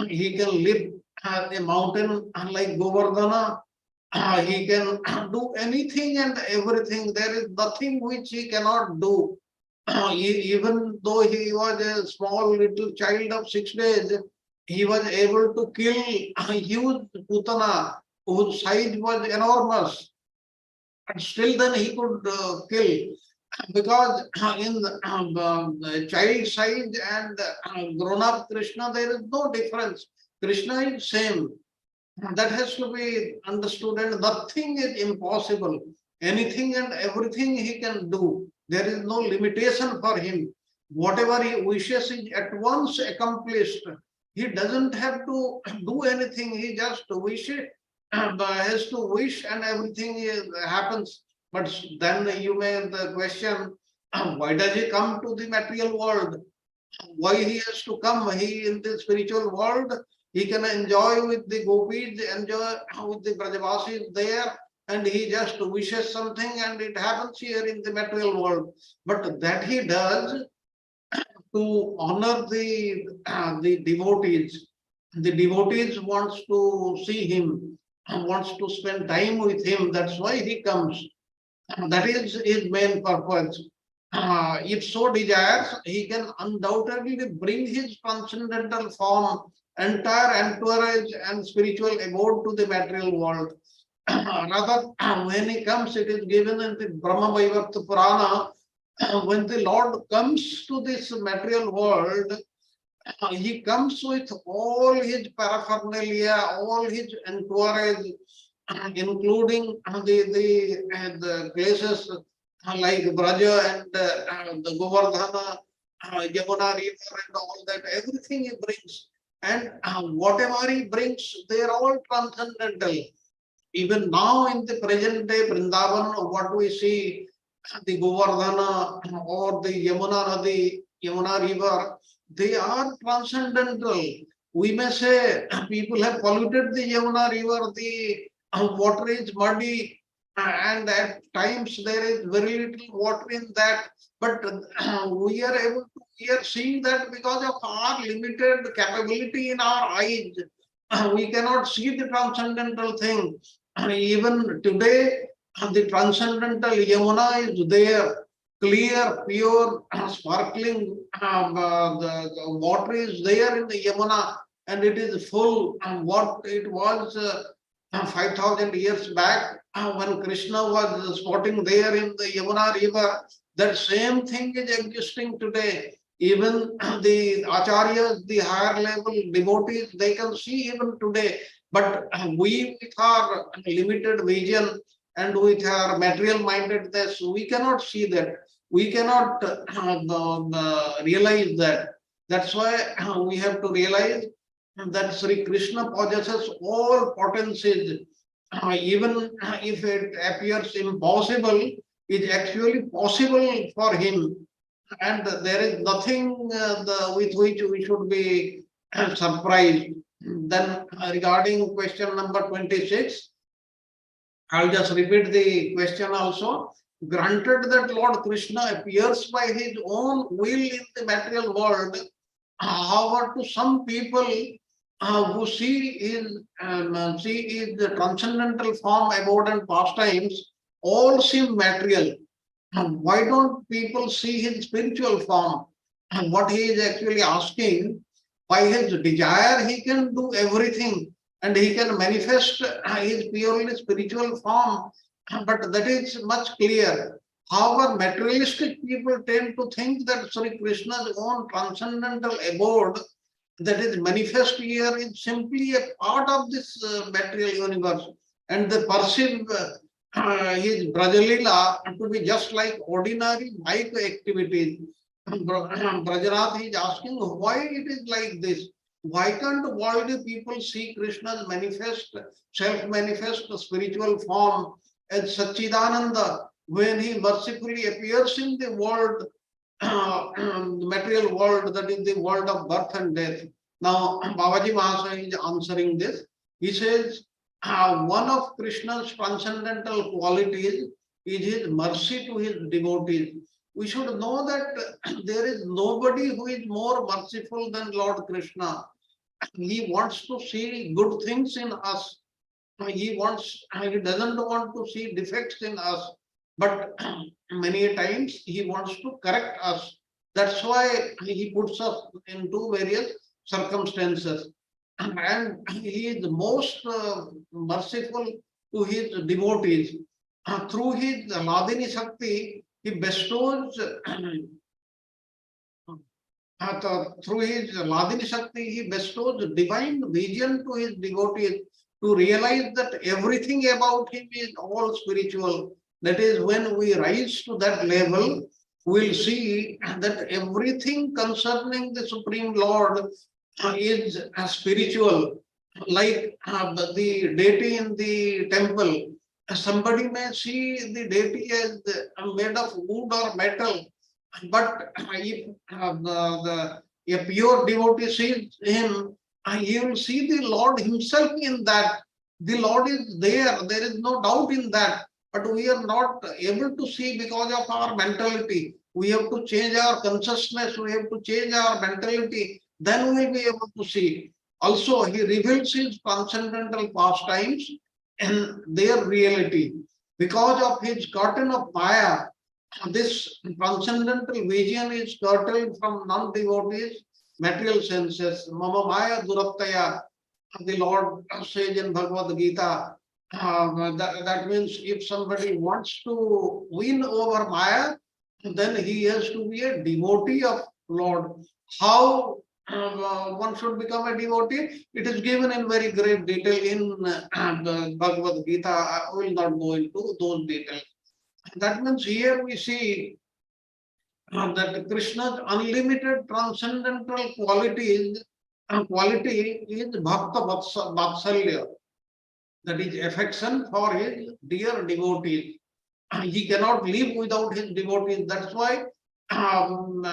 Speaker 2: He can lift a mountain like Govardhana. He can do anything and everything. There is nothing which he cannot do. Even though he was a small little child of 6 days, he was able to kill a huge putana whose size was enormous. And still then he could kill, because in the child size and grown-up Krishna, there is no difference. Krishna is same. That has to be understood, and nothing is impossible. Anything and everything he can do. There is no limitation for him. Whatever he wishes is at once accomplished. He doesn't have to do anything. He just has to wish and everything happens. But then you may question, why does he come to the material world? Why he has to come? He in the spiritual world, he can enjoy with the gopis, enjoy with the Brajavasis there, and he just wishes something and it happens here in the material world. But that he does to honor the devotees. The devotees wants to see him, wants to spend time with him. That's why he comes. That is his main purpose. If so desires, he can undoubtedly bring his transcendental form, entire entourage and spiritual abode to the material world. Rather, when he comes, it is given in the Brahma Vaivarta Purana. When the Lord comes to this material world, he comes with all his paraphernalia, all his entourage, including the places like Braja and the Govardhana, Yamuna River and all that, everything he brings. And whatever he brings, they are all transcendental. Even now in the present day Vrindavan, what we see, the Govardhana or the Yamuna Nadi, Yamuna River, they are transcendental. We may say people have polluted the Yamuna River, the water is muddy, and at times there is very little water in that. But we are seeing that because of our limited capability in our eyes. We cannot see the transcendental thing. Even today, the transcendental Yamuna is there, clear, pure, sparkling. The water is there in the Yamuna, and it is full. What it was 5,000 years back, when Krishna was sporting there in the Yamuna river, that same thing is existing today. Even the acharyas, the higher level devotees, they can see even today. But we, with our limited vision and with our material mindedness, we cannot see that. We cannot realize that. That's why we have to realize that Sri Krishna possesses all potencies. Even if it appears impossible, it is actually possible for him. And there is nothing with which we should be surprised. Then regarding question number 26, I'll just repeat the question also. Granted that Lord Krishna appears by his own will in the material world, however, to some people who see his transcendental form, abode and pastimes, all seem material. Why don't people see his spiritual form? And what he is actually asking, by his desire, he can do everything and he can manifest his purely spiritual form. But that is much clear. However, materialistic people tend to think that Sri Krishna's own transcendental abode that is manifest here is simply a part of this material universe, and they perceive his Brajalila to be just like ordinary mic activities. Brajanath is asking why it is like this. Why can't worldly people see Krishna's manifest, self-manifest spiritual form as Satchidananda when he mercifully appears in the world, the material world, that is the world of birth and death? Now, Babaji Mahasaya is answering this. He says, one of Krishna's transcendental qualities is his mercy to his devotees. We should know that there is nobody who is more merciful than Lord Krishna. He wants to see good things in us. He doesn't want to see defects in us, but many times he wants to correct us. That's why he puts us into various circumstances. And he is most merciful to his devotees. Through his Ladini Shakti, he bestows through his Ladini Shakti, he bestows divine vision to his devotees to realize that everything about him is all spiritual. That is, when we rise to that level, we'll see that everything concerning the Supreme Lord is spiritual, like the deity in the temple. Somebody may see the deity as made of wood or metal, but if a pure devotee sees him, he will see the Lord himself in that. The Lord is there. There is no doubt in that. But we are not able to see because of our mentality. We have to change our consciousness. We have to change our mentality. Then we will be able to see. Also, he reveals his transcendental pastimes and their reality. Because of his curtain of Maya, this transcendental vision is curtailed from non-devotees' material senses. Mama Maya Durattaya, the Lord says in Bhagavad Gita. That means if somebody wants to win over Maya, then he has to be a devotee of Lord. How one should become a devotee? It is given in very great detail in the Bhagavad Gita. I will not go into those details. That means here we see that Krishna's unlimited transcendental quality is bhakta vatsalya, that is affection for his dear devotees. He cannot live without his devotees. That's why from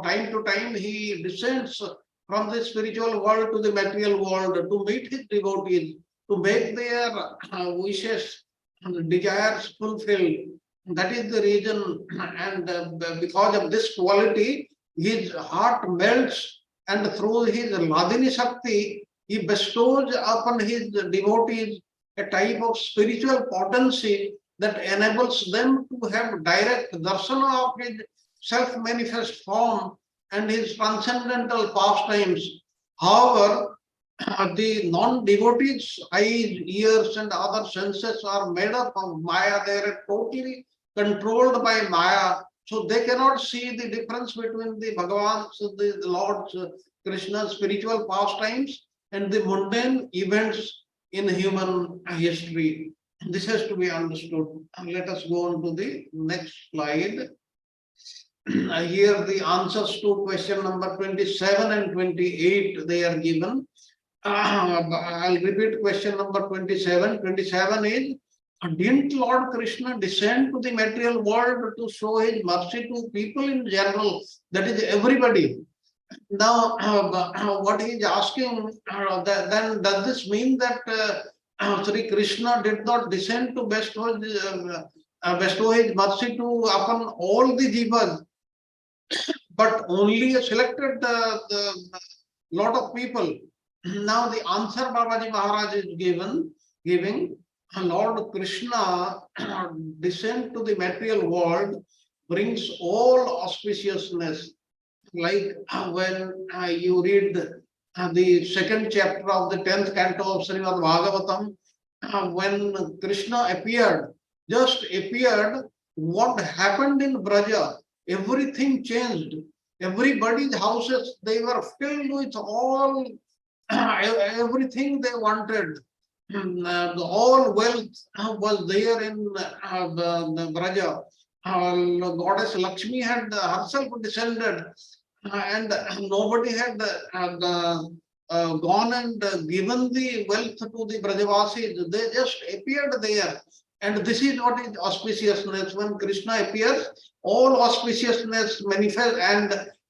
Speaker 2: time to time he descends from the spiritual world to the material world to meet his devotees, to make their wishes and desires fulfilled. That is the reason, and because of this quality, his heart melts, and through his Ladini Shakti, he bestows upon his devotees a type of spiritual potency that enables them to have direct darsana of his self-manifest form and his transcendental pastimes. However, the non-devotees' eyes, ears, and other senses are made up of Maya. They are totally controlled by Maya. So they cannot see the difference between the Bhagavan's, the Lord's, Krishna's spiritual pastimes and the mundane events in human history. This has to be understood. Let us go on to the next slide. Here the answers to question number 27 and 28, they are given. I'll repeat question number 27. 27 is, didn't Lord Krishna descend to the material world to show his mercy to people in general? That is everybody. Now, what he is asking, then does this mean that Sri Krishna did not descend to bestow his mercy to upon all the jivas, but only a selected lot of people? Now the answer Babaji Maharaj is giving, Lord Krishna descent to the material world brings all auspiciousness. Like when you read the second chapter of the 10th canto of Srimad Bhagavatam, when Krishna appeared, just appeared, what happened in Braja? Everything changed. Everybody's houses, they were filled with all everything they wanted. All wealth was there in the Braja. Goddess Lakshmi had herself descended, and nobody had gone and given the wealth to the Brajavasis. They just appeared there. And this is what is auspiciousness. When Krishna appears, all auspiciousness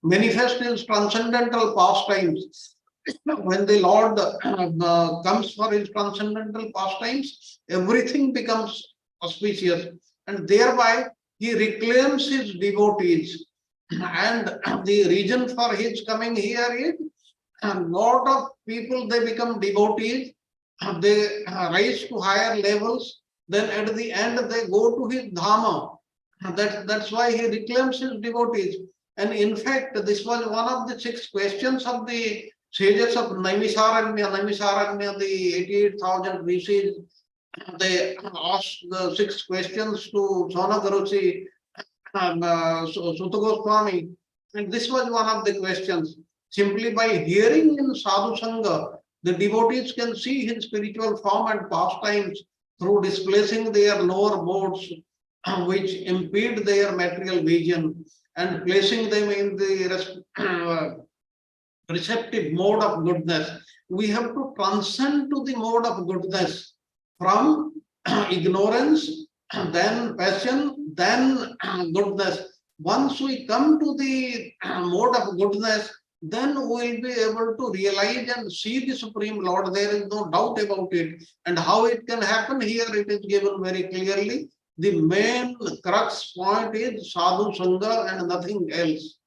Speaker 2: manifest in transcendental pastimes. When the Lord comes for his transcendental pastimes, everything becomes auspicious, and thereby he reclaims his devotees. And the reason for his coming here is a lot of people, they become devotees, they rise to higher levels, then at the end they go to his Dharma. That's why he reclaims his devotees. And in fact, this was one of the 6 questions of the sages of Naimisaranya, the 88,000 rishis. They asked the 6 questions to Sonagaruchi and Sutta Goswami. And this was one of the questions. Simply by hearing in Sadhu Sangha, the devotees can see his spiritual form and pastimes through displacing their lower modes, which impede their material vision, and placing them in the receptive mode of goodness. We have to transcend to the mode of goodness from ignorance, then passion, then goodness. Once we come to the mode of goodness, then we will be able to realize and see the Supreme Lord. There is no doubt about it. And how it can happen here, it is given very clearly. The main crux point is sadhu sangha and nothing else.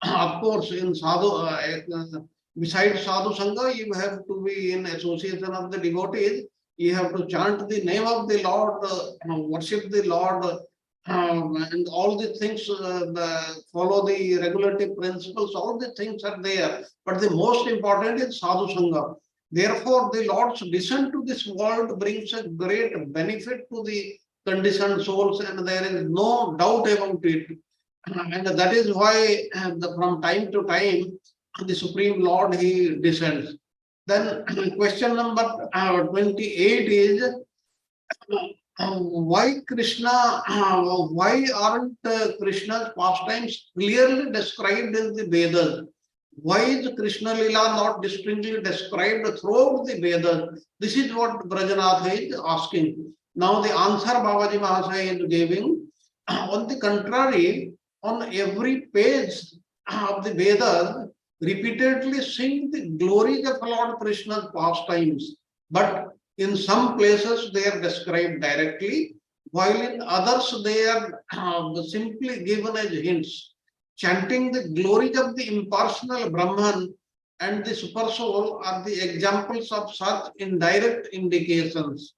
Speaker 2: Of course, in sadhu, besides sadhu sangha, you have to be in association of the devotees. You have to chant the name of the Lord, worship the Lord, and all the things, follow the regulative principles. All the things are there, but the most important is sadhu sangha. Therefore, the Lord's descent to this world brings a great benefit to the conditioned souls, and there is no doubt about it. And that is why from time to time, the Supreme Lord, he descends. Then question number 28 is, why Krishna, why aren't Krishna's pastimes clearly described in the Vedas? Why is Krishna Lila not distinctly described throughout the Vedas? This is what Brajanath is asking. Now the answer Babaji Mahasaya is giving. On the contrary, on every page of the Vedas, repeatedly sing the glories of Lord Krishna's pastimes. But in some places they are described directly, while in others they are simply given as hints. Chanting the glories of the impersonal Brahman and the Supersoul are the examples of such indirect indications.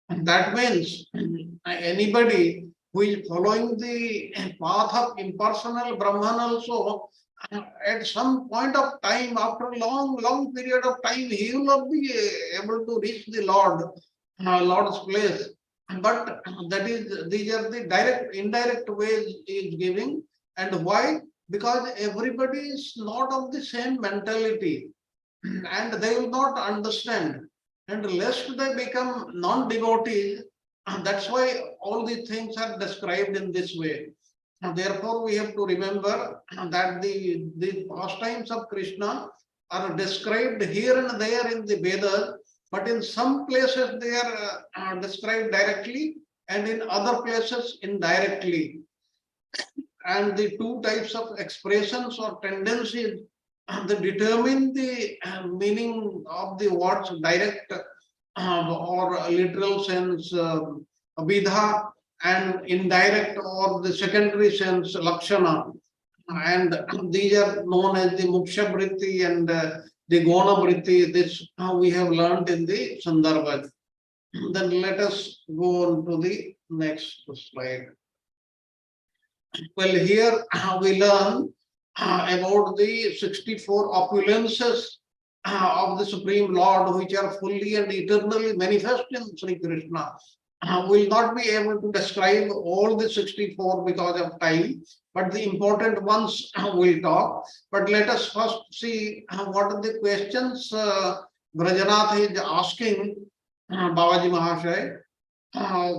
Speaker 2: That means anybody who is following the path of impersonal Brahman also, at some point of time, after a long period of time, he will not be able to reach the Lord's place. But that is, these are the direct, indirect ways he is giving. And why? Because everybody is not of the same mentality, and they will not understand. And lest they become non-devotees, that's why all these things are described in this way. Therefore, we have to remember that the pastimes of Krishna are described here and there in the Vedas, but in some places they are described directly, and in other places indirectly. And the two types of expressions or tendencies that determine the meaning of the words direct or literal sense, abhidha, and indirect or the secondary sense, lakshana. And these are known as the muksha vritti and the gona vritti. This we have learned in the Sandarbha. Then let us go on to the next slide. Well, here we learn about the 64 opulences of the Supreme Lord, which are fully and eternally manifest in Sri Krishna. Will not be able to describe all the 64 because of time, but the important ones we'll talk. But let us first see what are the questions Brajanath is asking Babaji Mahasaya.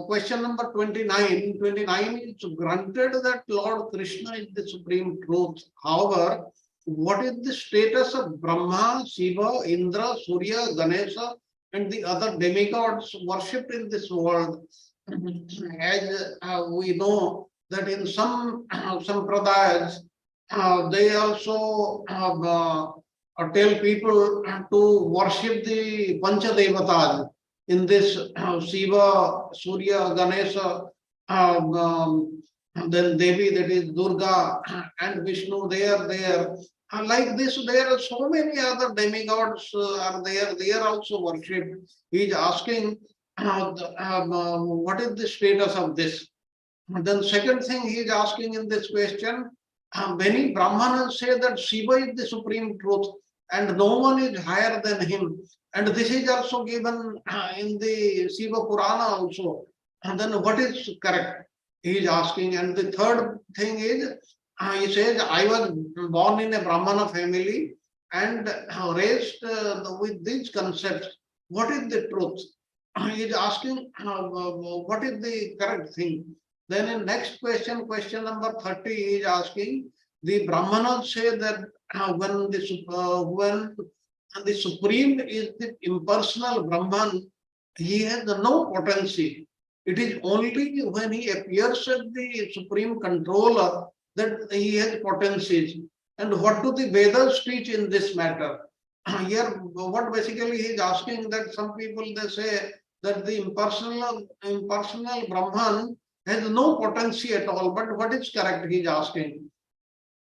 Speaker 2: Question number 29. 29 is granted that Lord Krishna is the supreme truth. However, what is the status of Brahma, Shiva, Indra, Surya, Ganesha, and the other demigods worshipped in this world? As we know that in some sampradayas, they also tell people to worship the Panchadevatas. In this Shiva, Surya, Ganesha, then Devi, that is Durga, and Vishnu, they are there. Like this, there are so many other demigods are there. They are also worshipped. He is asking, what is the status of this? And then second thing he is asking in this question, many Brahmanas say that Shiva is the supreme truth and no one is higher than him. And this is also given in the Shiva Purana also. And then what is correct? He is asking. And the third thing is, he says, I was born in a Brahmana family and raised with these concepts. What is the truth? He is asking, what is the correct thing? Then in next question, question number 30, he is asking, the Brahmanas say that when the Supreme is the impersonal Brahman, he has no potency. It is only when he appears as the Supreme Controller that he has potencies. And what do the Vedas teach in this matter? Here, what basically he is asking, that some people they say that the impersonal Brahman has no potency at all. But what is correct? He is asking.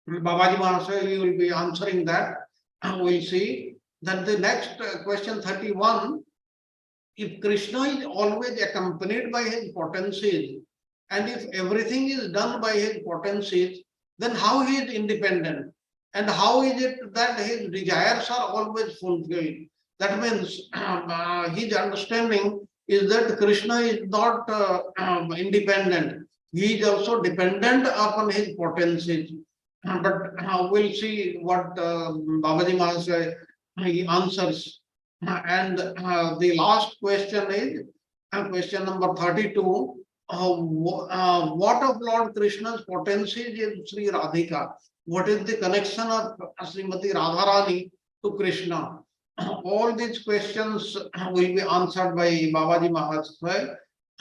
Speaker 2: Babaji Maharaj, he will be answering that. We'll see that the next question 31. If Krishna is always accompanied by his potencies, and if everything is done by his potencies, then how he is independent? And how is it that his desires are always fulfilled? That means his understanding is that Krishna is not independent. He is also dependent upon his potencies. But we'll see what Babaji Maharaj he answers. And the last question is question number 32. What of Lord Krishna's potencies in Sri Radhika? What is the connection of Srimati Radharani to Krishna? All these questions will be answered by Babaji Maharaj.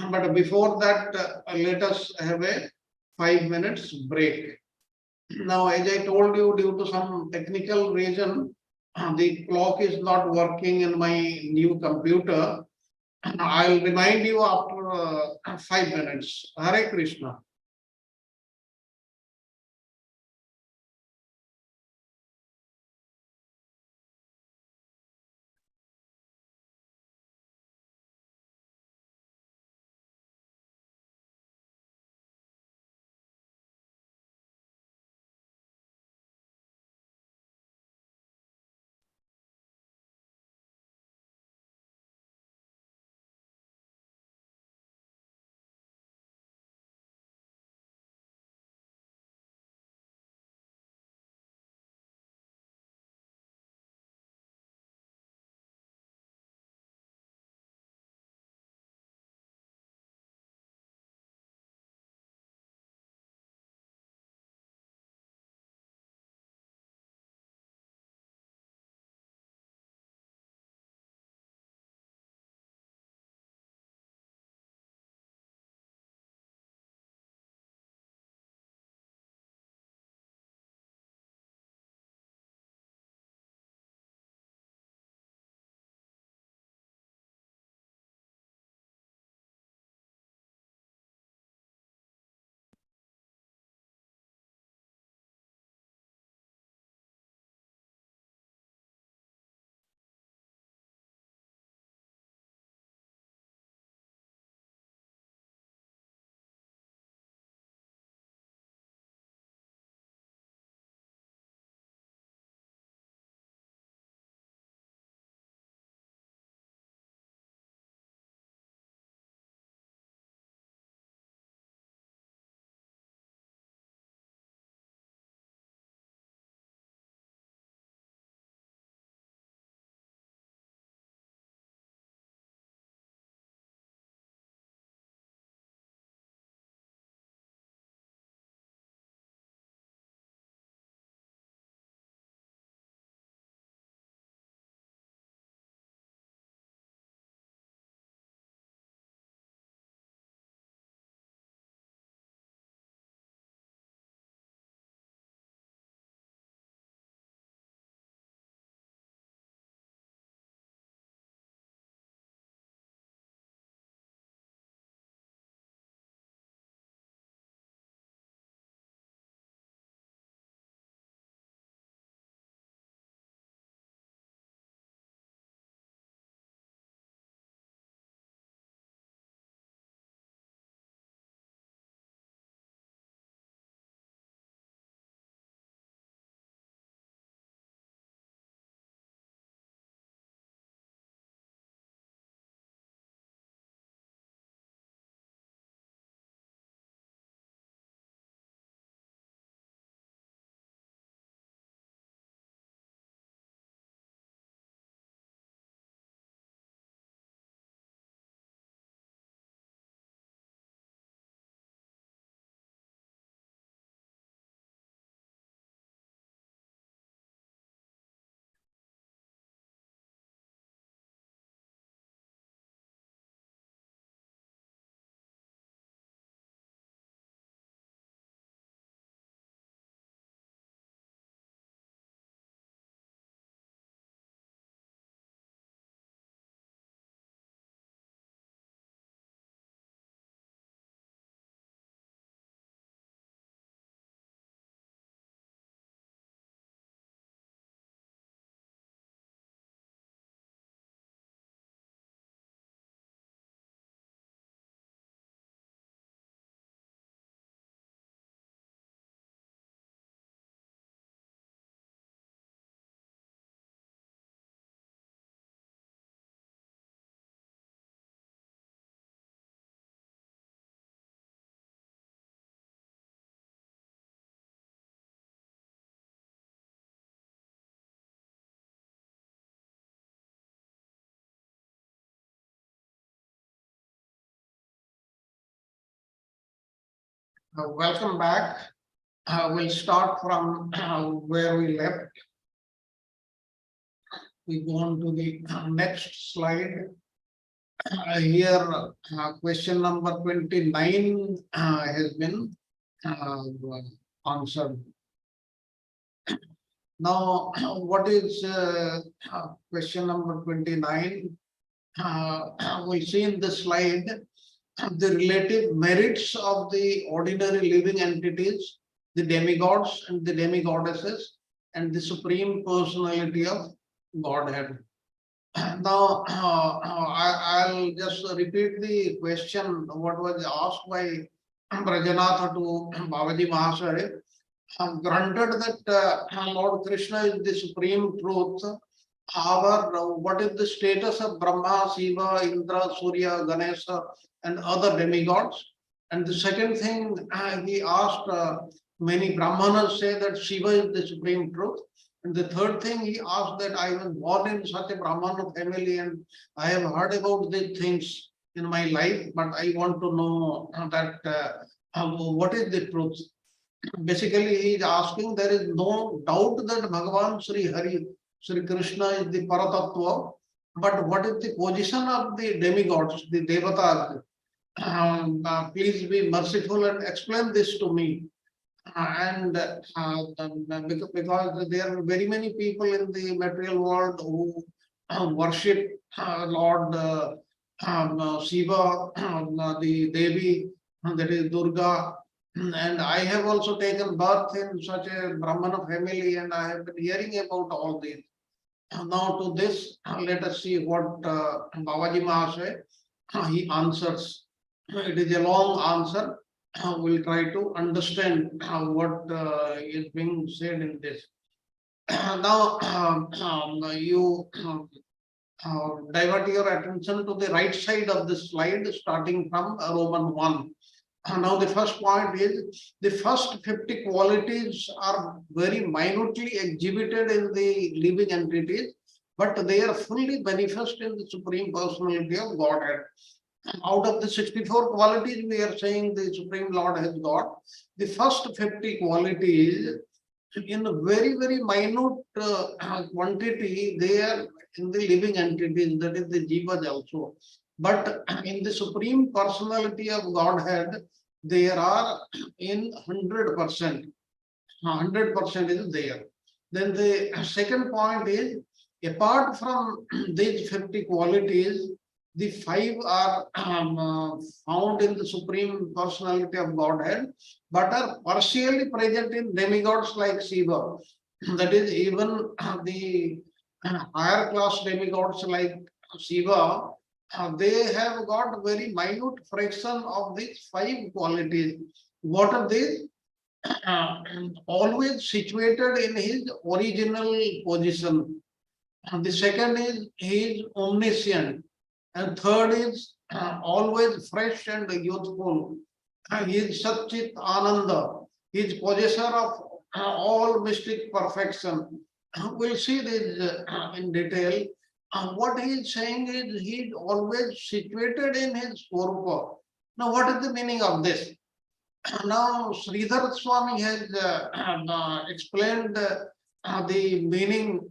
Speaker 2: But before that, let us have a 5 minutes break. Now, as I told you, due to some technical reason, the clock is not working in my new computer. I'll remind you after 5 minutes. Hare Krishna. Welcome back. We'll start from where we left. We go on to the next slide. Here, question number 29 has been answered. Now, what is question number 29? We'll see in this slide the relative merits of the ordinary living entities, the demigods and the demigoddesses, and the supreme personality of Godhead. Now, I'll just repeat the question, what was asked by Brajanatha to Babaji Mahasaya. Granted that Lord Krishna is the supreme truth, however, what is the status of Brahma, Shiva, Indra, Surya, Ganesha, and other demigods? And the second thing he asked, many Brahmanas say that Shiva is the supreme truth. And the third thing he asked, that I was born in such a Brahmana family and I have heard about these things in my life, but I want to know that what is the truth? Basically, he is asking, there is no doubt that Bhagavan Sri Hari, Sri Krishna is the Paratattva, but what is the position of the demigods, the Devatas? Please be merciful and explain this to me. Because there are very many people in the material world who worship Lord Shiva, the Devi, that is Durga. And I have also taken birth in such a Brahmana family, and I have been hearing about all this. Now to this, let us see what Babaji Mahasaya he answers. It is a long answer. We'll try to understand what is being said in this. Now, you divert your attention to the right side of the slide, starting from Roman 1. Now, the first point is the first 50 qualities are very minutely exhibited in the living entities, but they are fully manifest in the Supreme Personality of Godhead. Out of the 64 qualities we are saying the Supreme Lord has got, the first 50 qualities in a very, very minute quantity, they are in the living entities, that is the Jivas also. But in the Supreme Personality of Godhead, they are in 100%. 100% is there. Then the second point is, apart from these 50 qualities, the 5 are found in the Supreme Personality of Godhead, but are partially present in demigods like Shiva. That is, even the higher class demigods like Shiva, they have got very minute fraction of these 5 qualities. What are these? Always situated in his original position. And the second is he is omniscient. And third is always fresh and youthful. He is Satchit Ananda. He is possessor of all mystic perfection. We'll see this in detail. What he is saying is he is always situated in his Swarupa. Now, what is the meaning of this? Now, Sridhar Swami has explained the meaning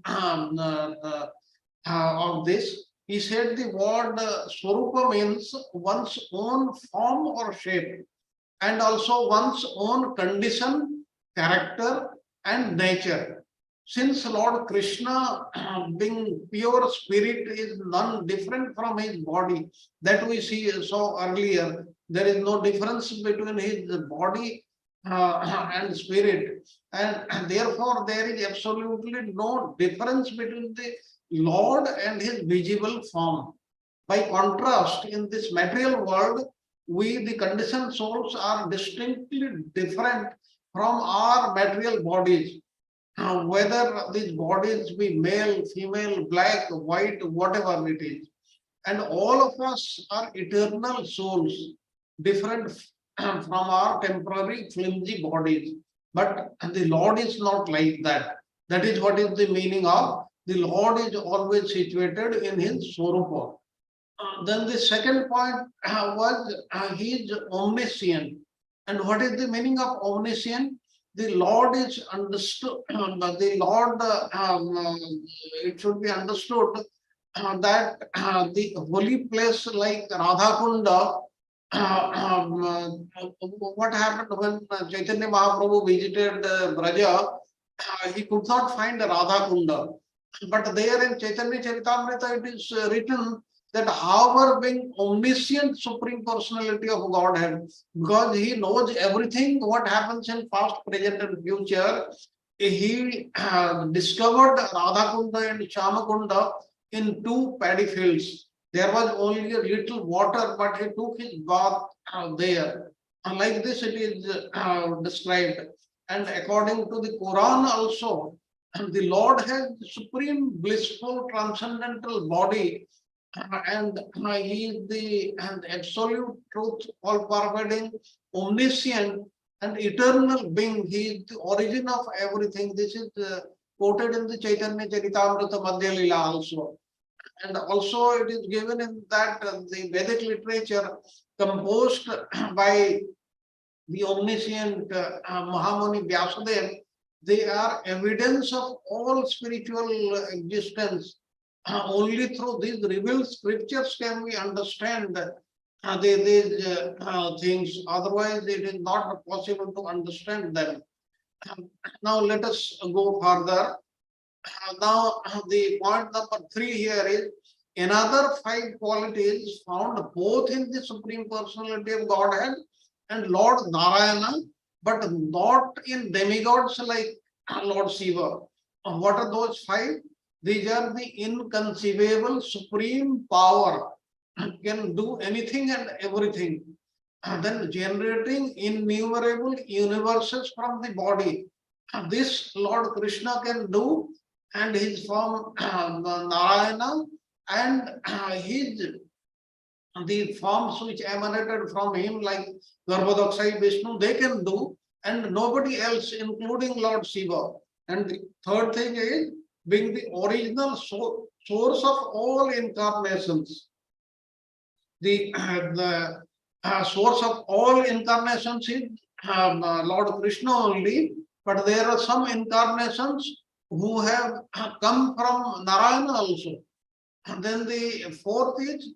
Speaker 2: of this. He said the word Swarupa means one's own form or shape, and also one's own condition, character, and nature. Since Lord Krishna, being pure spirit, is none different from his body, that we saw earlier, there is no difference between his body and spirit, and therefore there is absolutely no difference between the Lord and his visible form. By contrast, in this material world, we, the conditioned souls, are distinctly different from our material bodies. Whether these bodies be male, female, black, white, whatever it is. And all of us are eternal souls, different from our temporary flimsy bodies. But the Lord is not like that. That is what is the meaning of the Lord is always situated in his Swarupa. Then the second point was he is omniscient. And what is the meaning of omniscient? The Lord is understood, the Lord, it should be understood that the holy place like Radhakunda, what happened when Chaitanya Mahaprabhu visited Braja, he could not find Radhakunda. But there in Chaitanya Charitamrita it is written that however being omniscient Supreme Personality of Godhead, because he knows everything what happens in past, present and future, he discovered Radhakunda and Shamakunda in two paddy fields. There was only a little water, but he took his bath there. And like this it is described. And according to the Quran also, the Lord has supreme blissful transcendental body, and he is the absolute truth, all pervading, omniscient and eternal being. He is the origin of everything. This is quoted in the Chaitanya Charitamrita Madhya Lila also. And also it is given in that the Vedic literature composed by the omniscient Mahamuni Vyasadeva, they are evidence of all spiritual existence. Only through these revealed scriptures can we understand these things. Otherwise, it is not possible to understand them. Now, let us go further. Now, the point number 3 here is another 5 qualities found both in the Supreme Personality of Godhead and Lord Narayana, but not in demigods like Lord Shiva. What are those 5? These are the inconceivable supreme power, can do anything and everything, and then generating innumerable universes from the body. This Lord Krishna can do, and his form Narayana, and his the forms which emanated from him, like Garbhodaksai Vishnu, they can do, and nobody else, including Lord Shiva. And the third thing is being the original source of all incarnations. The source of all incarnations is Lord Krishna only, but there are some incarnations who have come from Narayana also. And then the fourth is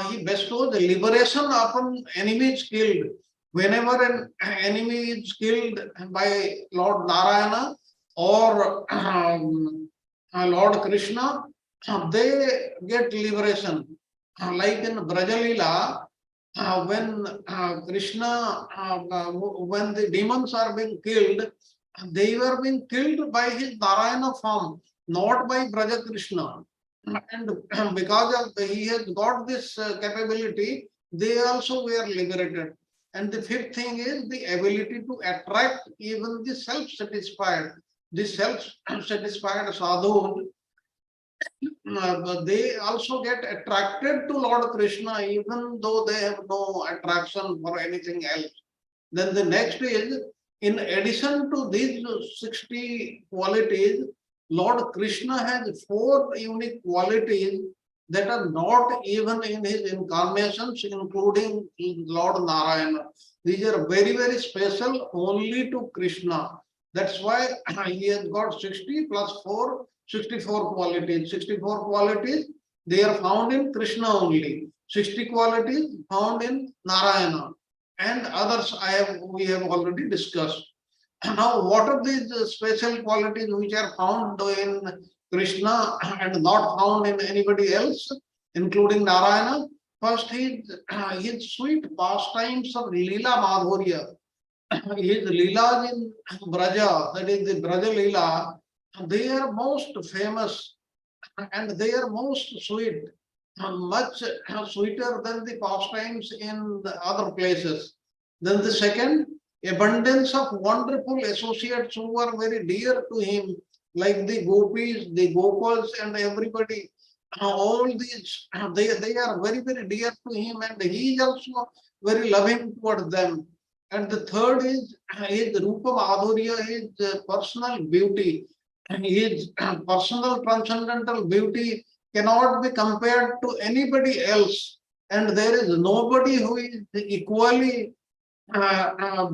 Speaker 2: he bestows liberation upon enemies killed. Whenever an enemy is killed by Lord Narayana or Lord Krishna, they get liberation. Like in Brajalila, when Krishna, when the demons are being killed, they were being killed by his Narayana form, not by Braja Krishna. And because of he has got this capability, they also were liberated. And the fifth thing is the ability to attract even the self-satisfied. The self-satisfied sadhu, they also get attracted to Lord Krishna even though they have no attraction for anything else. Then the next is, in addition to these 60 qualities, Lord Krishna has 4 unique qualities that are not even in his incarnations, including Lord Narayana. These are very, very special only to Krishna. That's why he has got 60 plus 4, 64 qualities. 64 qualities, they are found in Krishna only. 60 qualities found in Narayana. And others we have already discussed. Now, what are these special qualities which are found in Krishna and not found in anybody else, including Narayana? First, his sweet pastimes of Leela Madhurya. His Leelas in Braja, that is the Braja Leela, they are most famous and they are most sweet, much sweeter than the pastimes in the other places. Then the second, abundance of wonderful associates who are very dear to him, like the gopis, the gopas, and everybody. All these, they are very, very dear to him, and he is also very loving towards them. And the third is his Rupa Madhurya, his personal beauty. And his personal transcendental beauty cannot be compared to anybody else. And there is nobody who is equally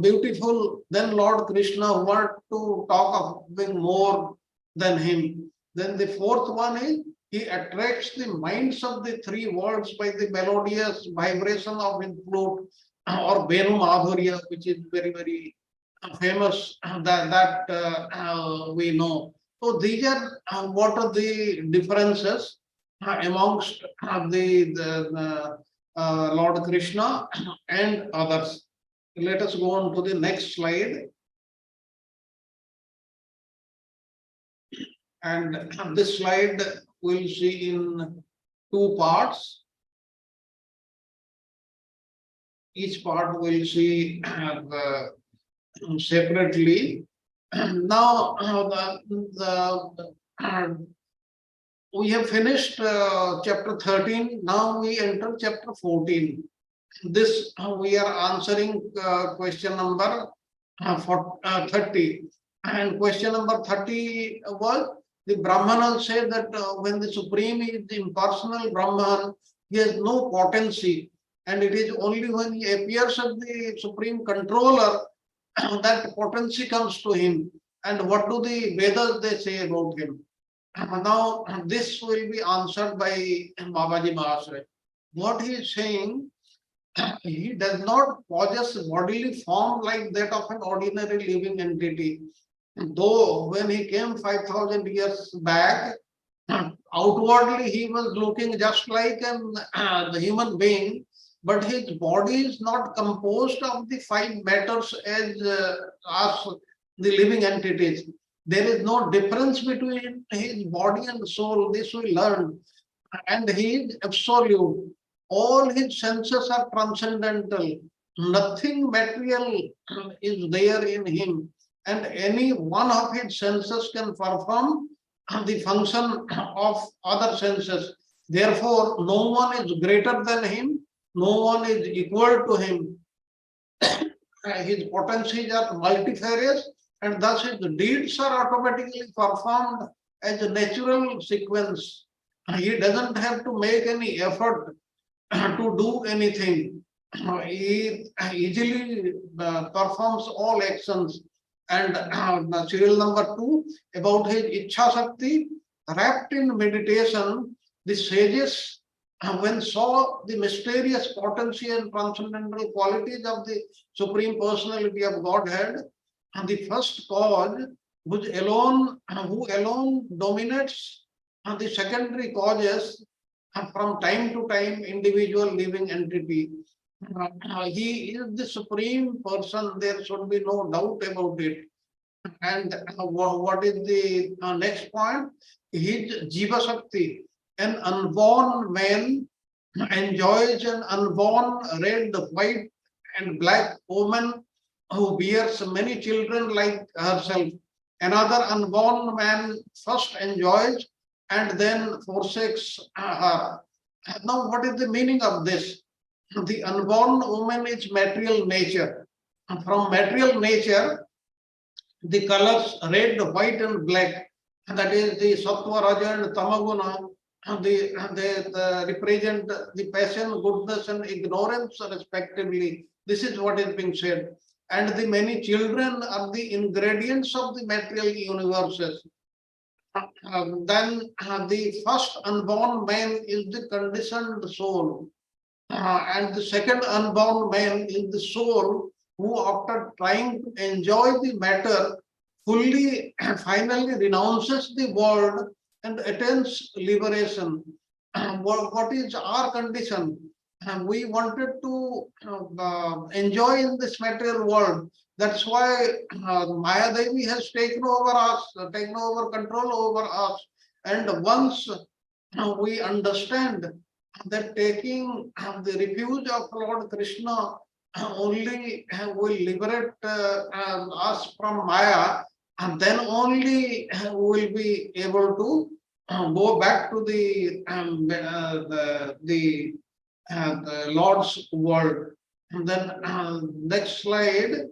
Speaker 2: beautiful, then Lord Krishna want to talk of being more than him. Then the fourth one is he attracts the minds of the three worlds by the melodious vibration of his flute or Venu Madhurya, which is very, very famous that we know. So these are what are the differences amongst the Lord Krishna and others. Let us go on to the next slide. And this slide we'll see in two parts. Each part we'll see separately. Now, we have finished chapter 13. Now we enter chapter 14. This we are answering question number 30. And question number 30 was the Brahmana said that when the Supreme is the impersonal Brahman, he has no potency. And it is only when he appears as the Supreme Controller that potency comes to him. And what do the Vedas they say about him? Now, this will be answered by Babaji Mahasaya. What he is saying, he does not possess bodily form like that of an ordinary living entity. Though when he came 5,000 years back, outwardly he was looking just like the human being, but his body is not composed of the five matters as us, the living entities. There is no difference between his body and soul. This we learned. And he is absolute. All his senses are transcendental. Nothing material is there in him. And any one of his senses can perform the function of other senses. Therefore, no one is greater than him. No one is equal to him. His potencies are multifarious, and thus his deeds are automatically performed as a natural sequence. He doesn't have to make any effort to do anything. He easily performs all actions. And serial number 2, about his Ichha Shakti, wrapped in meditation, the sages, when saw the mysterious potency and transcendental qualities of the Supreme Personality of Godhead, the first cause, who alone dominates the secondary causes from time to time, individual living entity. He is the Supreme Person, there should be no doubt about it. And what is the next point? His Jiva Shakti, an unborn man enjoys an unborn red, white, and black woman who bears many children like herself. Another unborn man first enjoys and then forsakes her. Now, what is the meaning of this? The unborn woman is material nature. From material nature, the colors red, white, and black, that is the Sattva, Raja, and Tamaguna, they represent the passion, goodness, and ignorance respectively. This is what is being said. And the many children are the ingredients of the material universes. Then the first unborn man is the conditioned soul. And the second unborn man is the soul who, after trying to enjoy the matter, fully finally renounces the world and attains liberation. What is our condition? We wanted to enjoy in this material world. That's why Maya Devi has taken over us, taken over control over us. And once we understand that taking the refuge of Lord Krishna only will liberate us from Maya, and then only we will be able to go back to the Lord's world. And then next slide,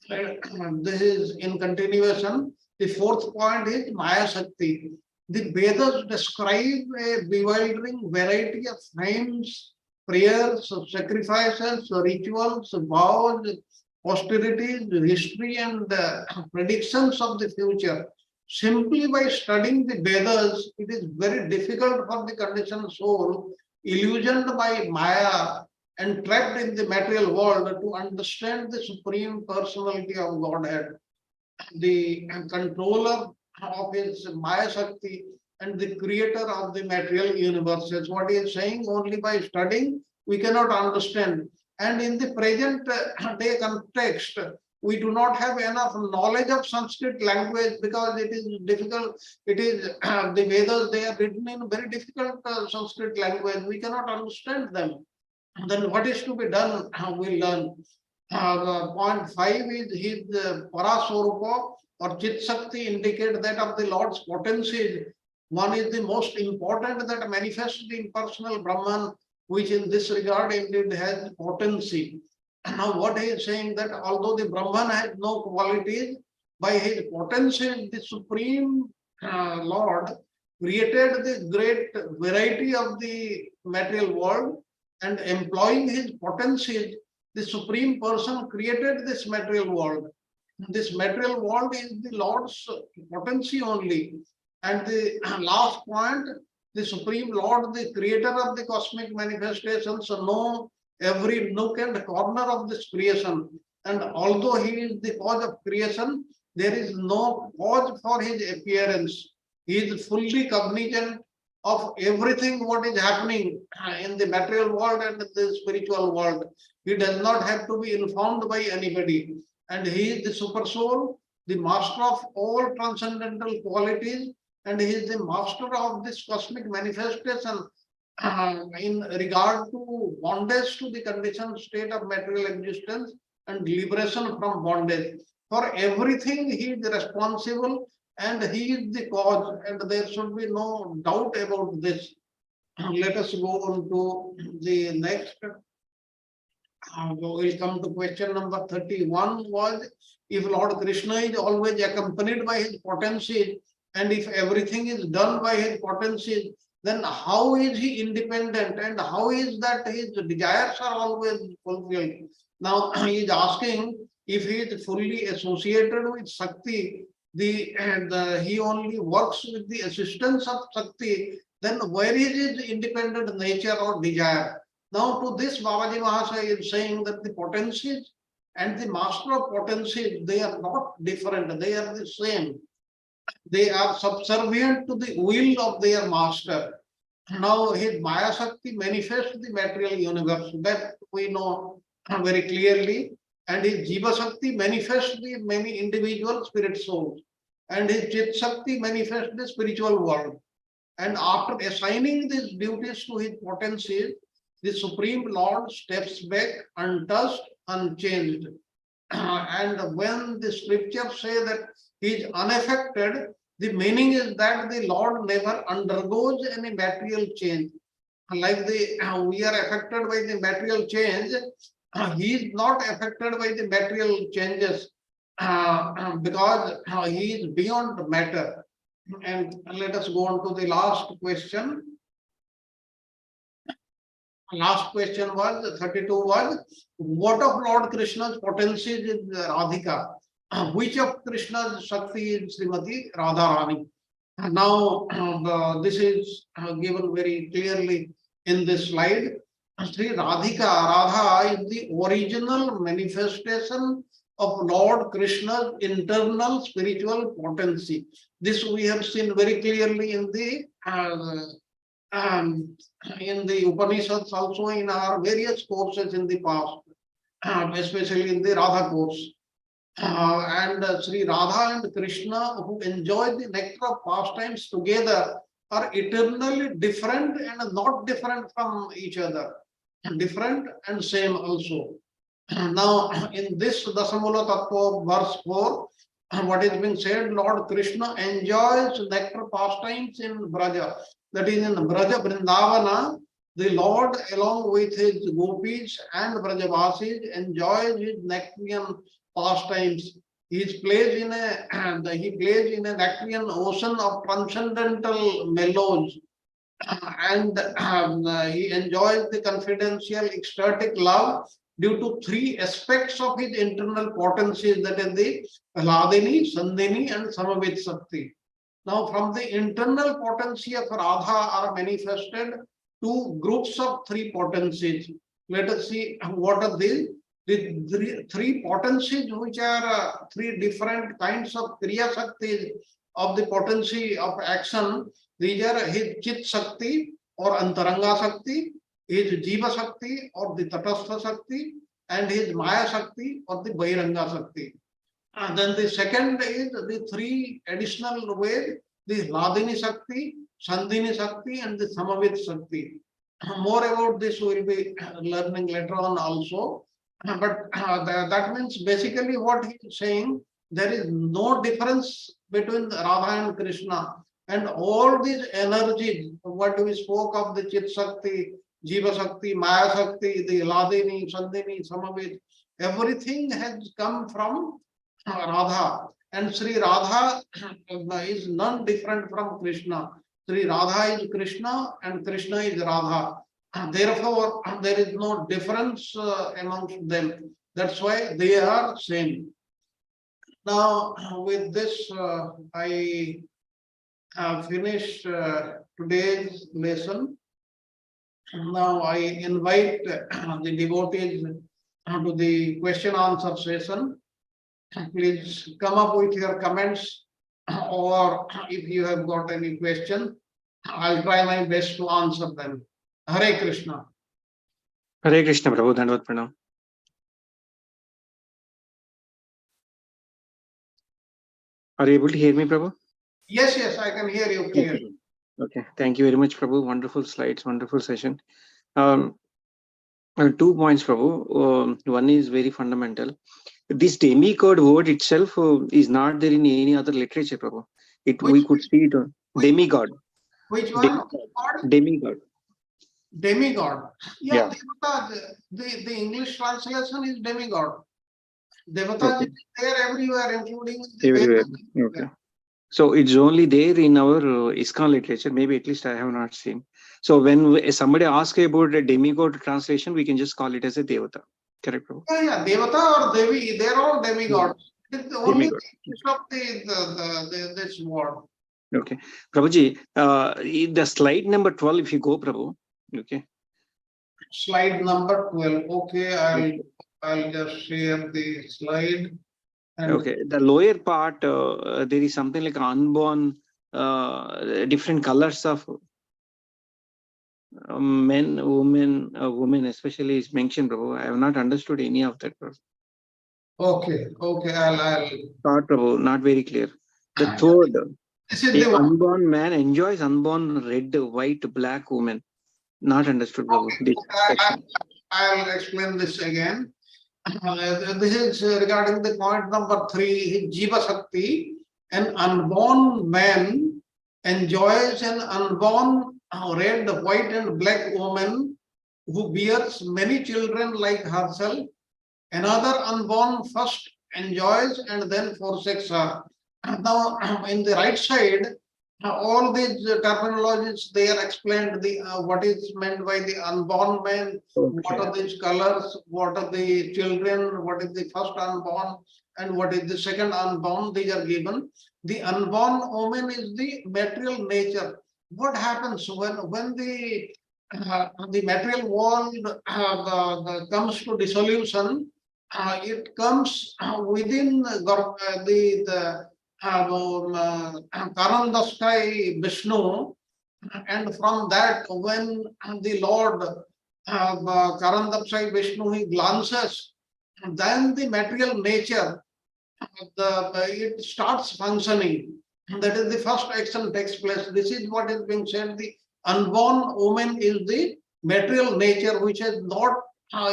Speaker 2: this is in continuation. The fourth point is Maya Shakti. The Vedas describe a bewildering variety of names, prayers, sacrifices, rituals, vows, posterities, history, and predictions of the future. Simply by studying the Vedas, it is very difficult for the conditioned soul, illusioned by Maya and trapped in the material world, to understand the Supreme Personality of Godhead, the controller of his Maya Shakti and the creator of the material universe. That's what he is saying. Only by studying we cannot understand. And in the present day context, we do not have enough knowledge of Sanskrit language because it is difficult. It is the Vedas, they are written in very difficult Sanskrit language. We cannot understand them. Then what is to be done? We learn. Point 5 is his Paraswarupa or Chit Shakti indicate that of the Lord's potencies. One is the most important, that manifests the impersonal Brahman, which in this regard indeed has potency. Now what he is saying, that although the Brahman has no qualities, by his potency the Supreme Lord created the great variety of the material world, and employing his potencies, the Supreme Person created this material world. This material world is the Lord's potency only. And the last point, the Supreme Lord, the creator of the cosmic manifestations, know every nook and corner of this creation. And although he is the cause of creation, there is no cause for his appearance. He is fully cognizant of everything what is happening in the material world and the spiritual world. He does not have to be informed by anybody. And he is the super soul, the master of all transcendental qualities, and he is the master of this cosmic manifestation in regard to bondage to the conditioned state of material existence and liberation from bondage. For everything he is responsible and he is the cause, and there should be no doubt about this. Let us go on to the next. We'll come to question number 31 was, if Lord Krishna is always accompanied by his potencies, and if everything is done by his potencies, then how is he independent, and how is that his desires are always fulfilled? Now he is asking, if he is fully associated with Shakti, he only works with the assistance of Shakti, then where is his independent nature or desire? Now to this, Babaji Mahasaya is saying that the potencies and the master of potencies, they are not different, they are the same. They are subservient to the will of their master. Now his Maya Shakti manifests the material universe, that we know very clearly, and his Jiva Shakti manifests the many individual spirit souls, and his Chit Shakti manifests the spiritual world. And after assigning these duties to his potencies, the Supreme Lord steps back untouched, unchanged. And when the scriptures say that he is unaffected, the meaning is that the Lord never undergoes any material change. Like we are affected by the material change, he is not affected by the material changes because he is beyond matter. And let us go on to the last question. Last question was 32 was, what of Lord Krishna's potencies is Radhika? Which of Krishna's Shakti is Srimati Radharani? Now this is given very clearly in this slide. Sri Radhika, Radha is the original manifestation of Lord Krishna's internal spiritual potency. This we have seen very clearly in the Upanishads, also in our various courses in the past, especially in the Radha course. And Sri Radha and Krishna, who enjoy the nectar of pastimes together, are eternally different and not different from each other. Different and same also. Now, in this Dasamula Tattva, verse 4, what is being said, Lord Krishna enjoys nectar pastimes in Braja. That is in Braja Vrindavana, the Lord along with his gopis and Brajavasis enjoys his nectarian pastimes. He plays in an nectarian ocean of transcendental mellows, and he enjoys the confidential ecstatic love due to three aspects of his internal potencies, that is the Hladini, Sandhini, and Samavit Sakti. Now, from the internal potency of Radha are manifested two groups of three potencies. Let us see what are these. The three potencies, which are three different kinds of Kriya Shaktis of the potency of action. These are his Chit Shakti or Antaranga Shakti, his Jiva Shakti or the Tatastha Shakti, and his Maya Shakti or the Bahiranga Shakti. And then the second is the three additional ways, the Hladini Shakti, Sandhini Shakti, and the Samavit Shakti. More about this we will be learning later on also. But that means basically what he is saying, there is no difference between Radha and Krishna. And all these energies, what we spoke of the Chit Shakti, Jiva Shakti, Maya Shakti, the Hladini, Sandhini, Samavit, everything has come from Radha. And Sri Radha is none different from Krishna. Sri Radha is Krishna and Krishna is Radha. Therefore, there is no difference amongst them. That's why they are same. Now, with this, I have finished today's lesson. Now, I invite the devotees to the question answer session. Please come up with your comments, or if you have got any question, I'll try my best to answer them. Hare Krishna.
Speaker 4: Hare Krishna, Prabhu. Dandavad Pranam. Are you able to hear me, Prabhu?
Speaker 2: Yes, yes, I can hear you clearly.
Speaker 4: Okay. Thank you very much, Prabhu. Wonderful slides, wonderful session. 2 points, Prabhu. One is very fundamental. This demigod word itself is not there in any other literature, Prabhu. We could see it on demigod.
Speaker 2: Which one?
Speaker 4: Demigod.
Speaker 2: Demigod. Yeah,
Speaker 4: Yeah.
Speaker 2: Devata, the English translation is demigod. Devata is there everywhere, including the
Speaker 4: everywhere. Okay. So it's only there in our ISKCON literature. Maybe at least I have not seen. So when somebody asks about a demigod translation, we can just call it as a Devata. Correct, Prabhu?
Speaker 2: Yeah, Devata or Devi, they're all demigods. It's only this word.
Speaker 4: Okay. Prabhuji, the slide number 12, if you go, Prabhu. Okay.
Speaker 2: Slide number 12. Okay, I'll just share the slide. And
Speaker 4: okay. The lower part, there is something like unborn, different colors of men, women especially is mentioned, Prabhu. I have not understood any of that, Prabhu.
Speaker 2: Okay, I'll
Speaker 4: Thought, Prabhu, not very clear. The third, the unborn man enjoys unborn red, white, black woman. Not understood, Prabhu.
Speaker 2: Okay. I'll explain this again. This is regarding the point number 3, Jiva Shakti. An unborn man enjoys an unborn red, white, and black woman who bears many children like herself. Another unborn first enjoys and then forsakes her. Now, in the right side, all these terminologies, they are explained, the what is meant by the unborn man, okay. What are these colors, what are the children, what is the first unborn, and what is the second unborn, these are given. The unborn woman is the material nature. What happens when the material world comes to dissolution, it comes within the Karandaskai Vishnu, and from that, when the Lord Karandaskai Vishnu, he glances, then the material nature, it starts functioning. That is the first action takes place. This is what is being said. The unborn woman is the material nature which is not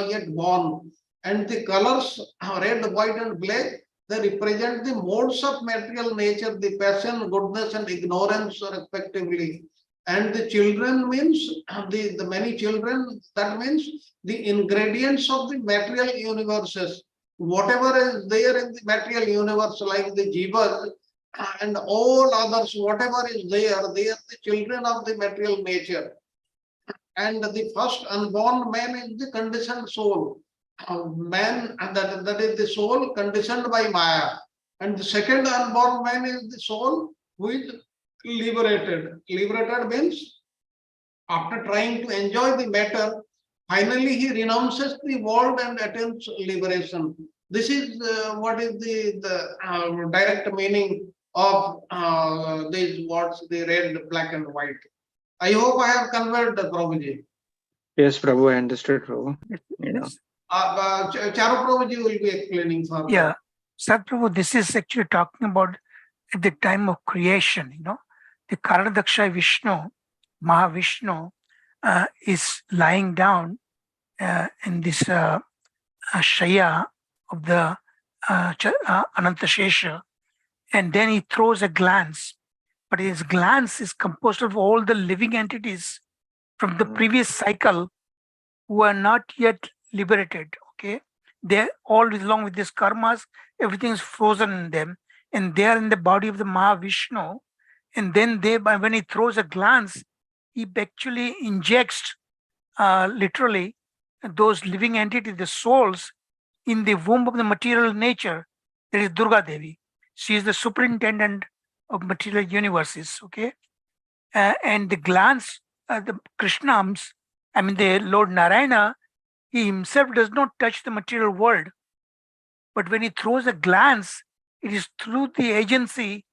Speaker 2: yet born. And the colors, red, white, and black, they represent the modes of material nature, the passion, goodness, and ignorance respectively. And the children means the many children, that means the ingredients of the material universes. Whatever is there in the material universe, like the jivas and all others, whatever is there, they are the children of the material nature. And the first unborn man is the conditioned soul. man, and that is the soul conditioned by Maya. And the second unborn man is the soul who is liberated. Liberated means after trying to enjoy the matter, finally he renounces the world and attempts liberation. This is what is the direct meaning of these words, the red, black, and white. I hope I have conveyed the Prabhuji.
Speaker 4: Yes, Prabhu, I understood, Prabhu.
Speaker 5: Yes.
Speaker 2: Charu Prabhuji will be explaining further.
Speaker 5: Yeah. Sadhprabhu, this is actually talking about at the time of creation, the Karadaksha Vishnu, Mahavishnu, is lying down in this Shaya of the Anantashesha, and then he throws a glance, but his glance is composed of all the living entities from the previous cycle who are not yet liberated. Okay, they're all along with these karmas, everything is frozen in them, and they are in the body of the Mahavishnu. And then when he throws a glance, he actually injects literally those living entities, the souls, in the womb of the material nature. That is Durga Devi. She is the superintendent of material universes. Okay, and the glance, the Krishnams, I mean the Lord Narayana, he himself does not touch the material world, but when he throws a glance, it is through the agency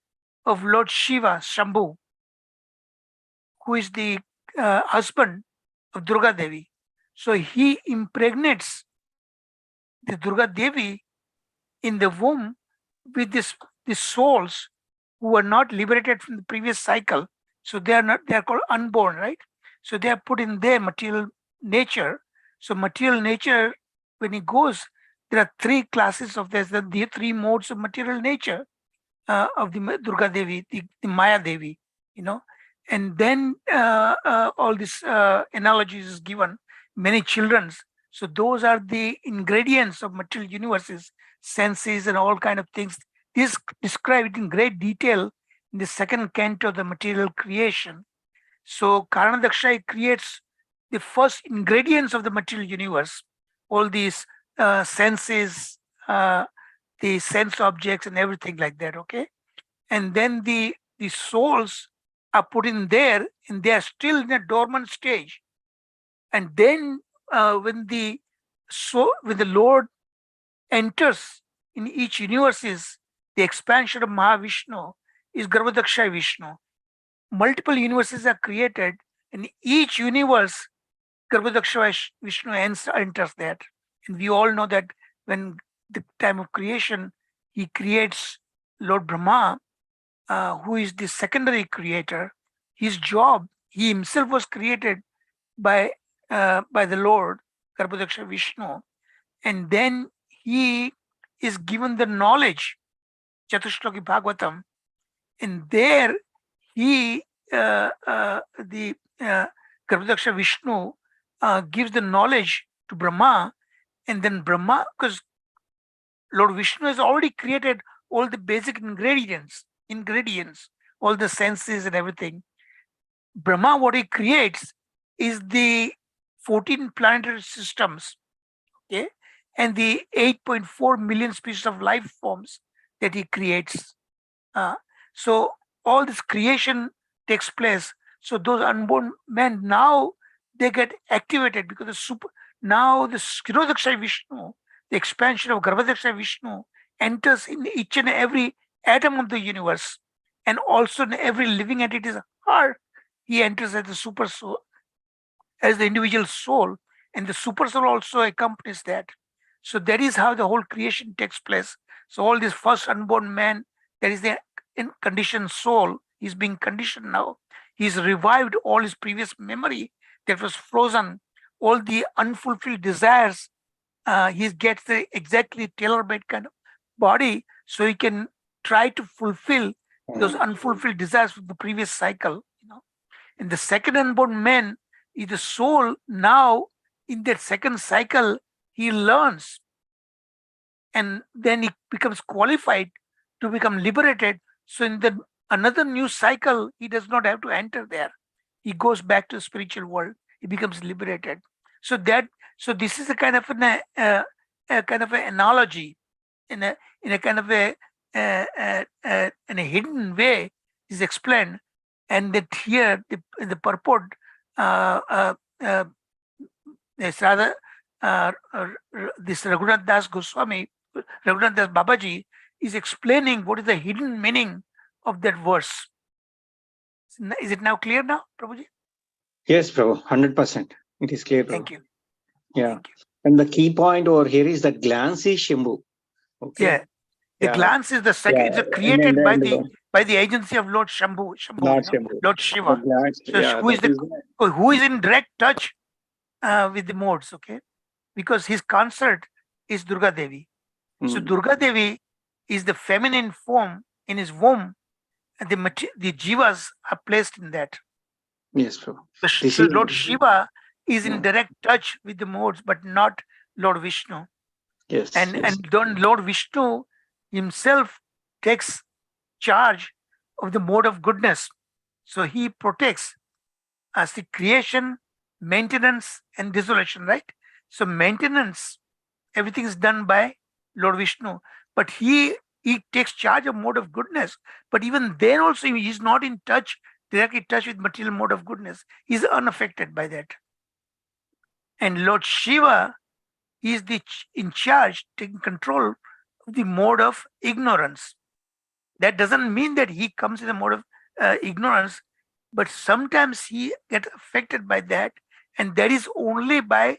Speaker 5: of Lord Shiva, Shambhu, who is the husband of Durga Devi. So he impregnates the Durga Devi in the womb with these souls who are not liberated from the previous cycle. So they are called unborn, right? So they are put in their material nature. So material nature, when it goes, there are three classes of this, the three modes of material nature of the Durga Devi, the Maya Devi, and then all this analogies is given, many children's. So those are the ingredients of material universes, senses and all kind of things. This described in great detail in the second canto of the material creation. So Karanadaksha creates the first ingredients of the material universe, all these senses, the sense objects and everything like that, okay? And then the souls are put in there and they are still in a dormant stage. And then when the Lord enters in each universe, is the expansion of Mahavishnu is Garbhodaksha Vishnu. Multiple universes are created, and each universe Garbhodaksha Vishnu enters that. And we all know that when the time of creation, he creates Lord Brahma, who is the secondary creator. His job, he himself was created by the Lord Garbhodaksha Vishnu, and then he is given the knowledge, Chatushloki Bhagavatam, and there he the Garbhodaksha Vishnu gives the knowledge to Brahma, and then Brahma, because Lord Vishnu has already created all the basic ingredients, all the senses and everything. Brahma, what he creates is the 14 planetary systems, okay, and the 8.4 million species of life forms that he creates. So all this creation takes place. So those unborn men, now they get activated because now the Skirodaksha Vishnu, the expansion of Garbhodaksha Vishnu, enters in each and every atom of the universe, and also in every living entity's heart. He enters as the super soul, as the individual soul, and the super soul also accompanies that. So that is how the whole creation takes place. So all this first unborn man, that is the conditioned soul, is being conditioned now. He's revived all his previous memory that was frozen, all the unfulfilled desires. He gets the exactly tailor-made kind of body, so he can try to fulfill those unfulfilled desires of the previous cycle. And the second unborn man is the soul. Now, in that second cycle, he learns, and then he becomes qualified to become liberated. So in the another new cycle, he does not have to enter there. He goes back to the spiritual world. He becomes liberated. So this is a kind of an a kind of an analogy, in a kind of in a hidden way is explained, and that here the purport is rather this Raghunath Das Goswami, Raghunath Das Babaji is explaining what is the hidden meaning of that verse. Is it now clear now, Prabhuji?
Speaker 4: Yes, Prabhu, 100%. It is clear, Prabhu.
Speaker 5: Thank you.
Speaker 4: Yeah.
Speaker 5: Thank you.
Speaker 4: And the key point over here is that glance is Shambhu. Okay.
Speaker 5: Yeah. The
Speaker 4: Yeah.
Speaker 5: glance is the second.
Speaker 4: Yeah.
Speaker 5: It's created by the
Speaker 4: And
Speaker 5: agency of Lord Shambhu,
Speaker 4: Lord
Speaker 5: you know,
Speaker 4: Shambhu.
Speaker 5: Lord
Speaker 4: The
Speaker 5: Shiva.
Speaker 4: glance,
Speaker 5: So
Speaker 4: yeah,
Speaker 5: who is
Speaker 4: that
Speaker 5: who is in direct touch with the modes, okay? Because his consort is Durga Devi. So Durga Devi is the feminine form in his womb, and the jivas are placed in that.
Speaker 4: Yes, Prabhu.
Speaker 5: So Lord Shiva is in direct touch with the modes, but not Lord Vishnu.
Speaker 4: Yes.
Speaker 5: And
Speaker 4: yes.
Speaker 5: then Lord Vishnu himself takes charge of the mode of goodness. So he protects as the creation, maintenance, and dissolution, right? So maintenance, everything is done by Lord Vishnu, but he takes charge of mode of goodness. But even then also he is not in touch, directly touch with material mode of goodness. He's unaffected by that. And Lord Shiva is in charge, taking control of the mode of ignorance. That doesn't mean that he comes in a mode of ignorance, but sometimes he gets affected by that, and that is only by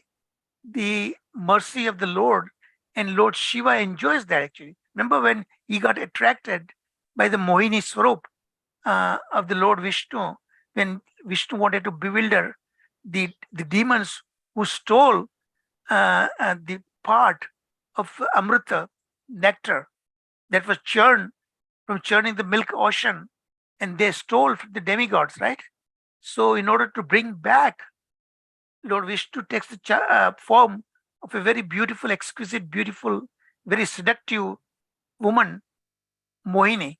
Speaker 5: the mercy of the Lord, and Lord Shiva enjoys that actually. Remember when he got attracted by the Mohini Swarup of the Lord Vishnu, when Vishnu wanted to bewilder the demons who stole the part of Amrita, nectar, that was churned from churning the milk ocean, and they stole from the demigods, right? So in order to bring back, Lord Vishnu takes the form of a very beautiful, exquisite, beautiful, very seductive woman, Mohini.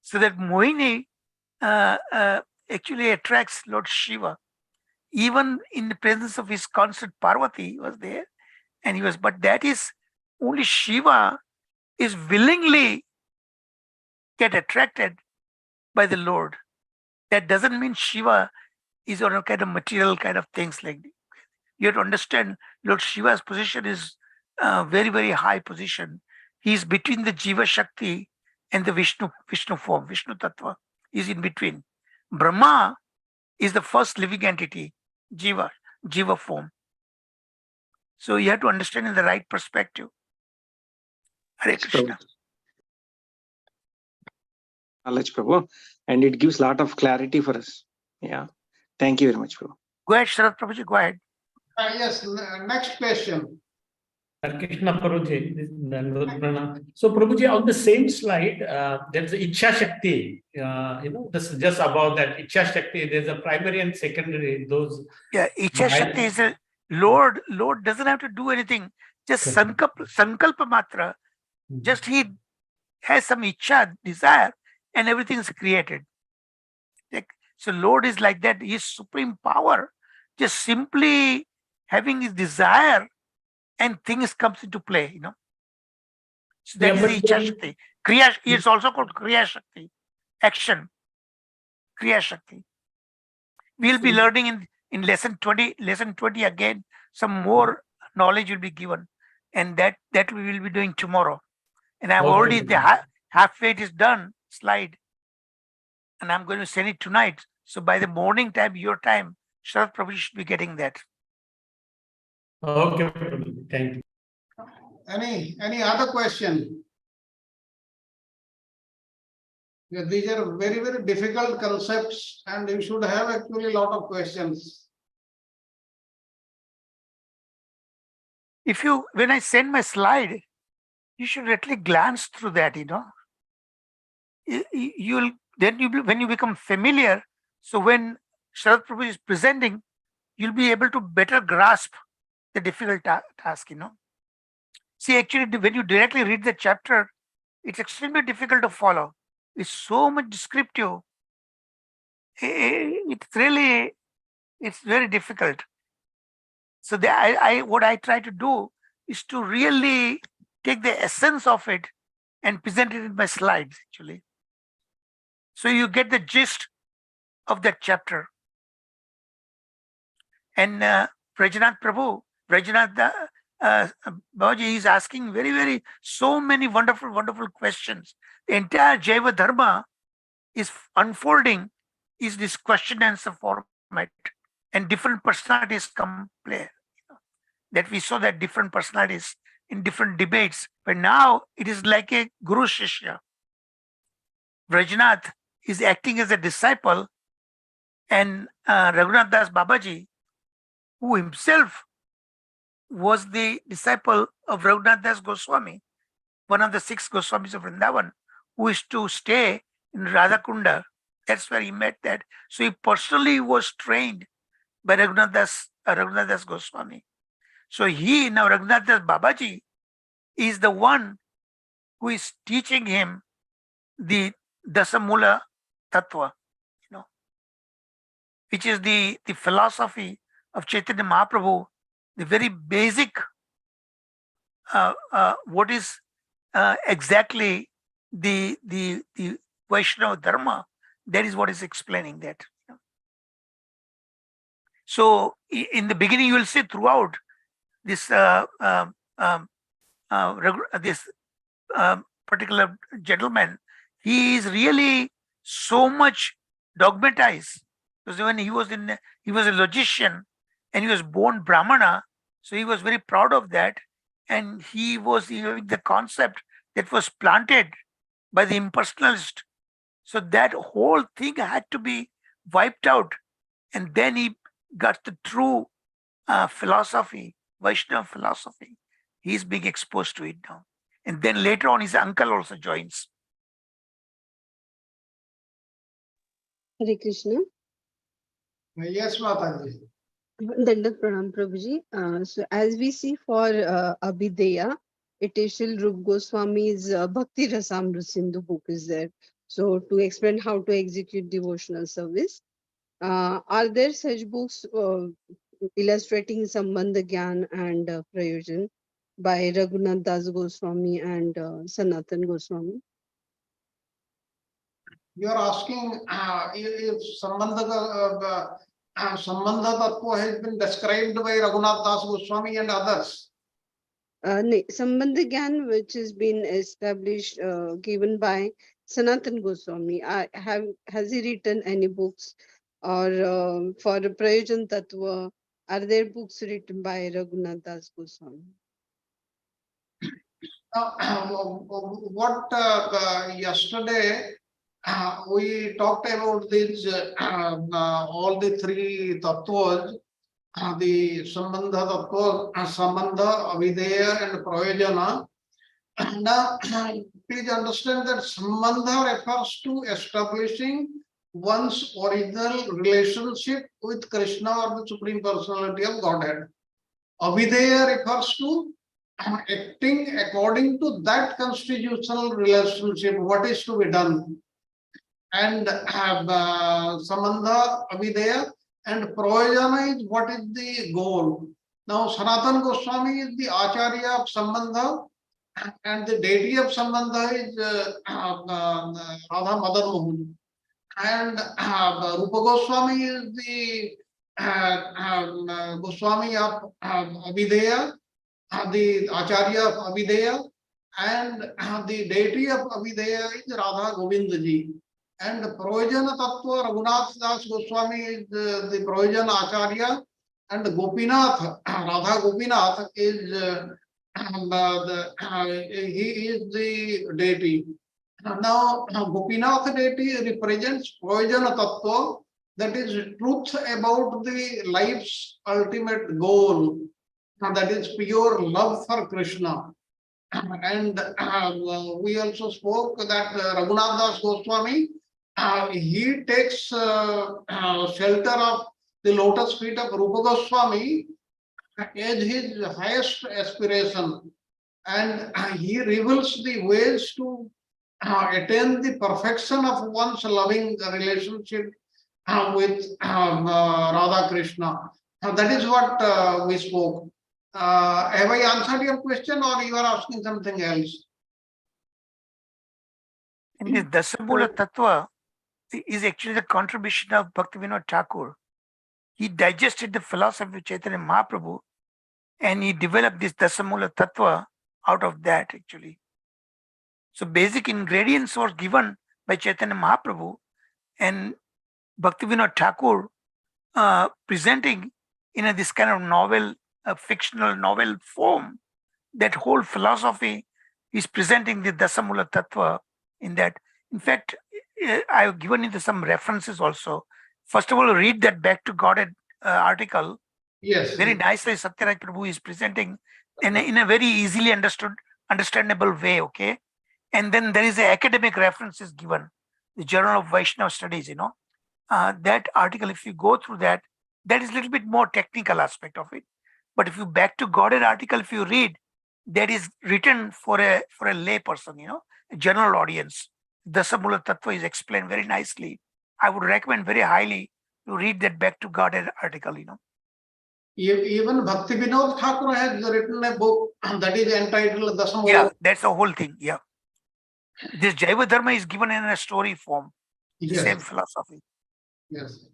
Speaker 5: So that Mohini actually attracts Lord Shiva. Even in the presence of his consort Parvati was there, and he was, but that is only Shiva is willingly get attracted by the Lord. That doesn't mean Shiva is on a kind of material kind of things like that. You have to understand Lord Shiva's position is very, very high position. He is between the Jiva Shakti and the Vishnu form, Vishnu Tattva. He is in between. Brahma is the first living entity, Jiva form. So you have to understand in the right perspective. Hare Krishna.
Speaker 4: Knowledge, Prabhu. And it gives a lot of clarity for us. Yeah. Thank you very much, Prabhu.
Speaker 5: Go ahead, Sharath Prabhuji, go ahead.
Speaker 2: Yes, next question.
Speaker 6: Krishna Prabhuji, so Prabhuji, on the same slide, there's Ichha Shakti, this just above that Ichha Shakti, there's a primary and secondary, those.
Speaker 5: Yeah, Ichha Shakti is a Lord doesn't have to do anything, just sankalpa matra, just he has some Ichha, desire, and everything is created. So Lord is like that, his supreme power, just simply having his desire, and things comes into play, So that is the Ichha Shakti. Kriya is also called Kriya Shakti, action. Kriya Shakti. We'll be learning in lesson 20 again, some more knowledge will be given, and that we will be doing tomorrow. And I've already, the halfway it is done, slide, and I'm going to send it tonight. So by the morning time, your time, Sharath Prabhu should be getting that.
Speaker 6: Okay, thank you.
Speaker 2: Any other question? Yeah, these are very, very difficult concepts, and you should have actually a lot of questions.
Speaker 5: When I send my slide, you should at least glance through that, when you become familiar, so when Sharath Prabhu is presenting, you'll be able to better grasp the difficult task, See, actually, when you directly read the chapter, it's extremely difficult to follow. It's so much descriptive. It's very difficult. So what I try to do is to really take the essence of it and present it in my slides, actually. So you get the gist of that chapter. And Brajnath Prabhu, Brajnath Babaji is asking very, so many wonderful questions. The entire Jaiva Dharma is unfolding is this question answer format, and different personalities come play. That we saw that different personalities in different debates, but now it is like a Guru Shishya. Brajnath is acting as a disciple, and Raghunath Das Babaji, who himself was the disciple of Raghunath Das Goswami, one of the 6 Goswamis of Vrindavan, who is to stay in Radhakunda. That's where he met that. So he personally was trained by Raghunath Das Goswami. So now Raghunath Das Babaji is the one who is teaching him the Dasamula Tattva, which is the philosophy of Chaitanya Mahaprabhu, the very basic, what is exactly the Vaishnava Dharma. That is what is explaining that. So in the beginning, you will see throughout this particular gentleman, he is really so much dogmatized, because when he was a logician and he was born Brahmana, so he was very proud of that, and he was having the concept that was planted by the impersonalist. So that whole thing had to be wiped out, and then he got the true philosophy, Vaishnava philosophy. He's being exposed to it now. And then later on, his uncle also joins.
Speaker 3: Hare Krishna.
Speaker 2: Yes, Mataji.
Speaker 3: Dandavat Pranam Prabhuji. So as we see for Abhideya, it is Srila Rupa Goswami's Bhakti Rasamrita Sindhu book is there. So to explain how to execute devotional service, are there such books illustrating Sambandha Gyan and Prayojan by Raghunath Das Goswami and Sanatan Goswami?
Speaker 2: You are asking if Sambandha Tattva has been described by Raghunath Das Goswami and others.
Speaker 3: Sambandha Gyan, which has been established, given by Sanatan Goswami. Has he written any books? Or for Prayojan Tattva, are there books written by Raghunath Das Goswami?
Speaker 2: What yesterday we talked about these all the 3 tattvas, the Sambandha Tattva, Sambandha, Avideya and Prayojana. Now, please understand that Sambandha refers to establishing one's original relationship with Krishna or the Supreme Personality of Godhead. Avideya refers to acting according to that constitutional relationship, what is to be done. And Sambandha, Avideya, and Prayojana is what is the goal. Now, Sanatan Goswami is the Acharya of Sambandha, and the deity of Sambandha is Radha Madan Mohan. And Rupa Goswami is the Goswami of Avideya, the Acharya of Avideya, and the deity of Avideya is Radha Govindaji. And Prayojana Tattva, Raghunath Das Goswami is the Prayojana Acharya, and Gopinath, Radha Gopinath is he is the deity. Now, Gopinath deity represents Prayojana Tattva, that is truth about the life's ultimate goal, that is pure love for Krishna. And we also spoke that Raghunath Das Goswami, he takes shelter of the lotus feet of Rupa Goswami as his highest aspiration, and he reveals the ways to attain the perfection of one's loving relationship with Radha Krishna. That is what we spoke. Have I answered your question or you are asking something else?
Speaker 5: And this Dasamula Tattva is actually the contribution of Bhaktivinoda Thakur. He digested the philosophy of Chaitanya Mahaprabhu and he developed this Dasamula Tattva out of that actually. So basic ingredients were given by Chaitanya Mahaprabhu and Bhaktivinoda Thakur presenting in this kind of novel, fictional novel form. That whole philosophy is presenting the Dasamula Tattva in that. In fact, I've given you some references also. First of all, read that Back to Godhead article.
Speaker 2: Yes.
Speaker 5: Very nicely, Satyaraj Prabhu is presenting in a very easily understandable way, okay? And then there is an academic references given, the Journal of Vaishnava Studies, that article, if you go through that, that is a little bit more technical aspect of it. But if you Back to Godhead article, if you read, that is written for a lay person, a general audience. Dasamula Tattva is explained very nicely. I would recommend very highly to read that Back to Godhead article,
Speaker 2: Even Bhakti Vinod Thakur has written a book that is entitled Dasamula.
Speaker 5: Yeah, that's the whole thing. Yeah. This Jaiva Dharma is given in a story form. The
Speaker 2: Yes.
Speaker 5: same philosophy.
Speaker 2: Yes.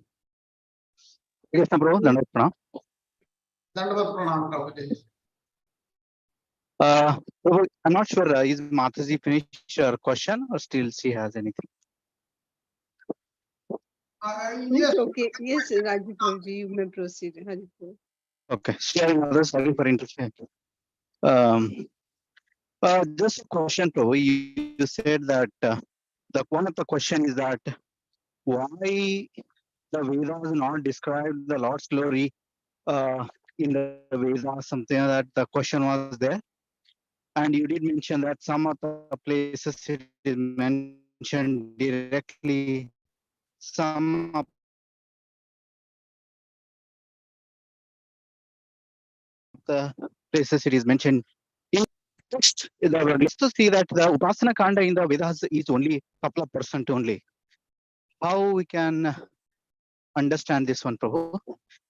Speaker 7: Yes, Prabhu, Dandavat Pranam.
Speaker 2: Dandavat Pranam, Prabhuji.
Speaker 7: Prabhu, I'm not sure, is Mataji finished her question or still she has anything?
Speaker 2: Yes.
Speaker 3: Okay. Yes, Raju Prabhuji, you may proceed. Hari Prabhu.
Speaker 7: Okay, she has another, sorry for interruption. Just a question, Prabhu. You said that one of the question is that why the Vedas not describe the Lord's glory in the Vedas, something like that the question was there. And you did mention that some of the places it is mentioned directly, some of the places it is mentioned in text. Let's to see that the Upasana Kanda in the Vedas is only couple of percent only. How we can understand this one, Prabhu?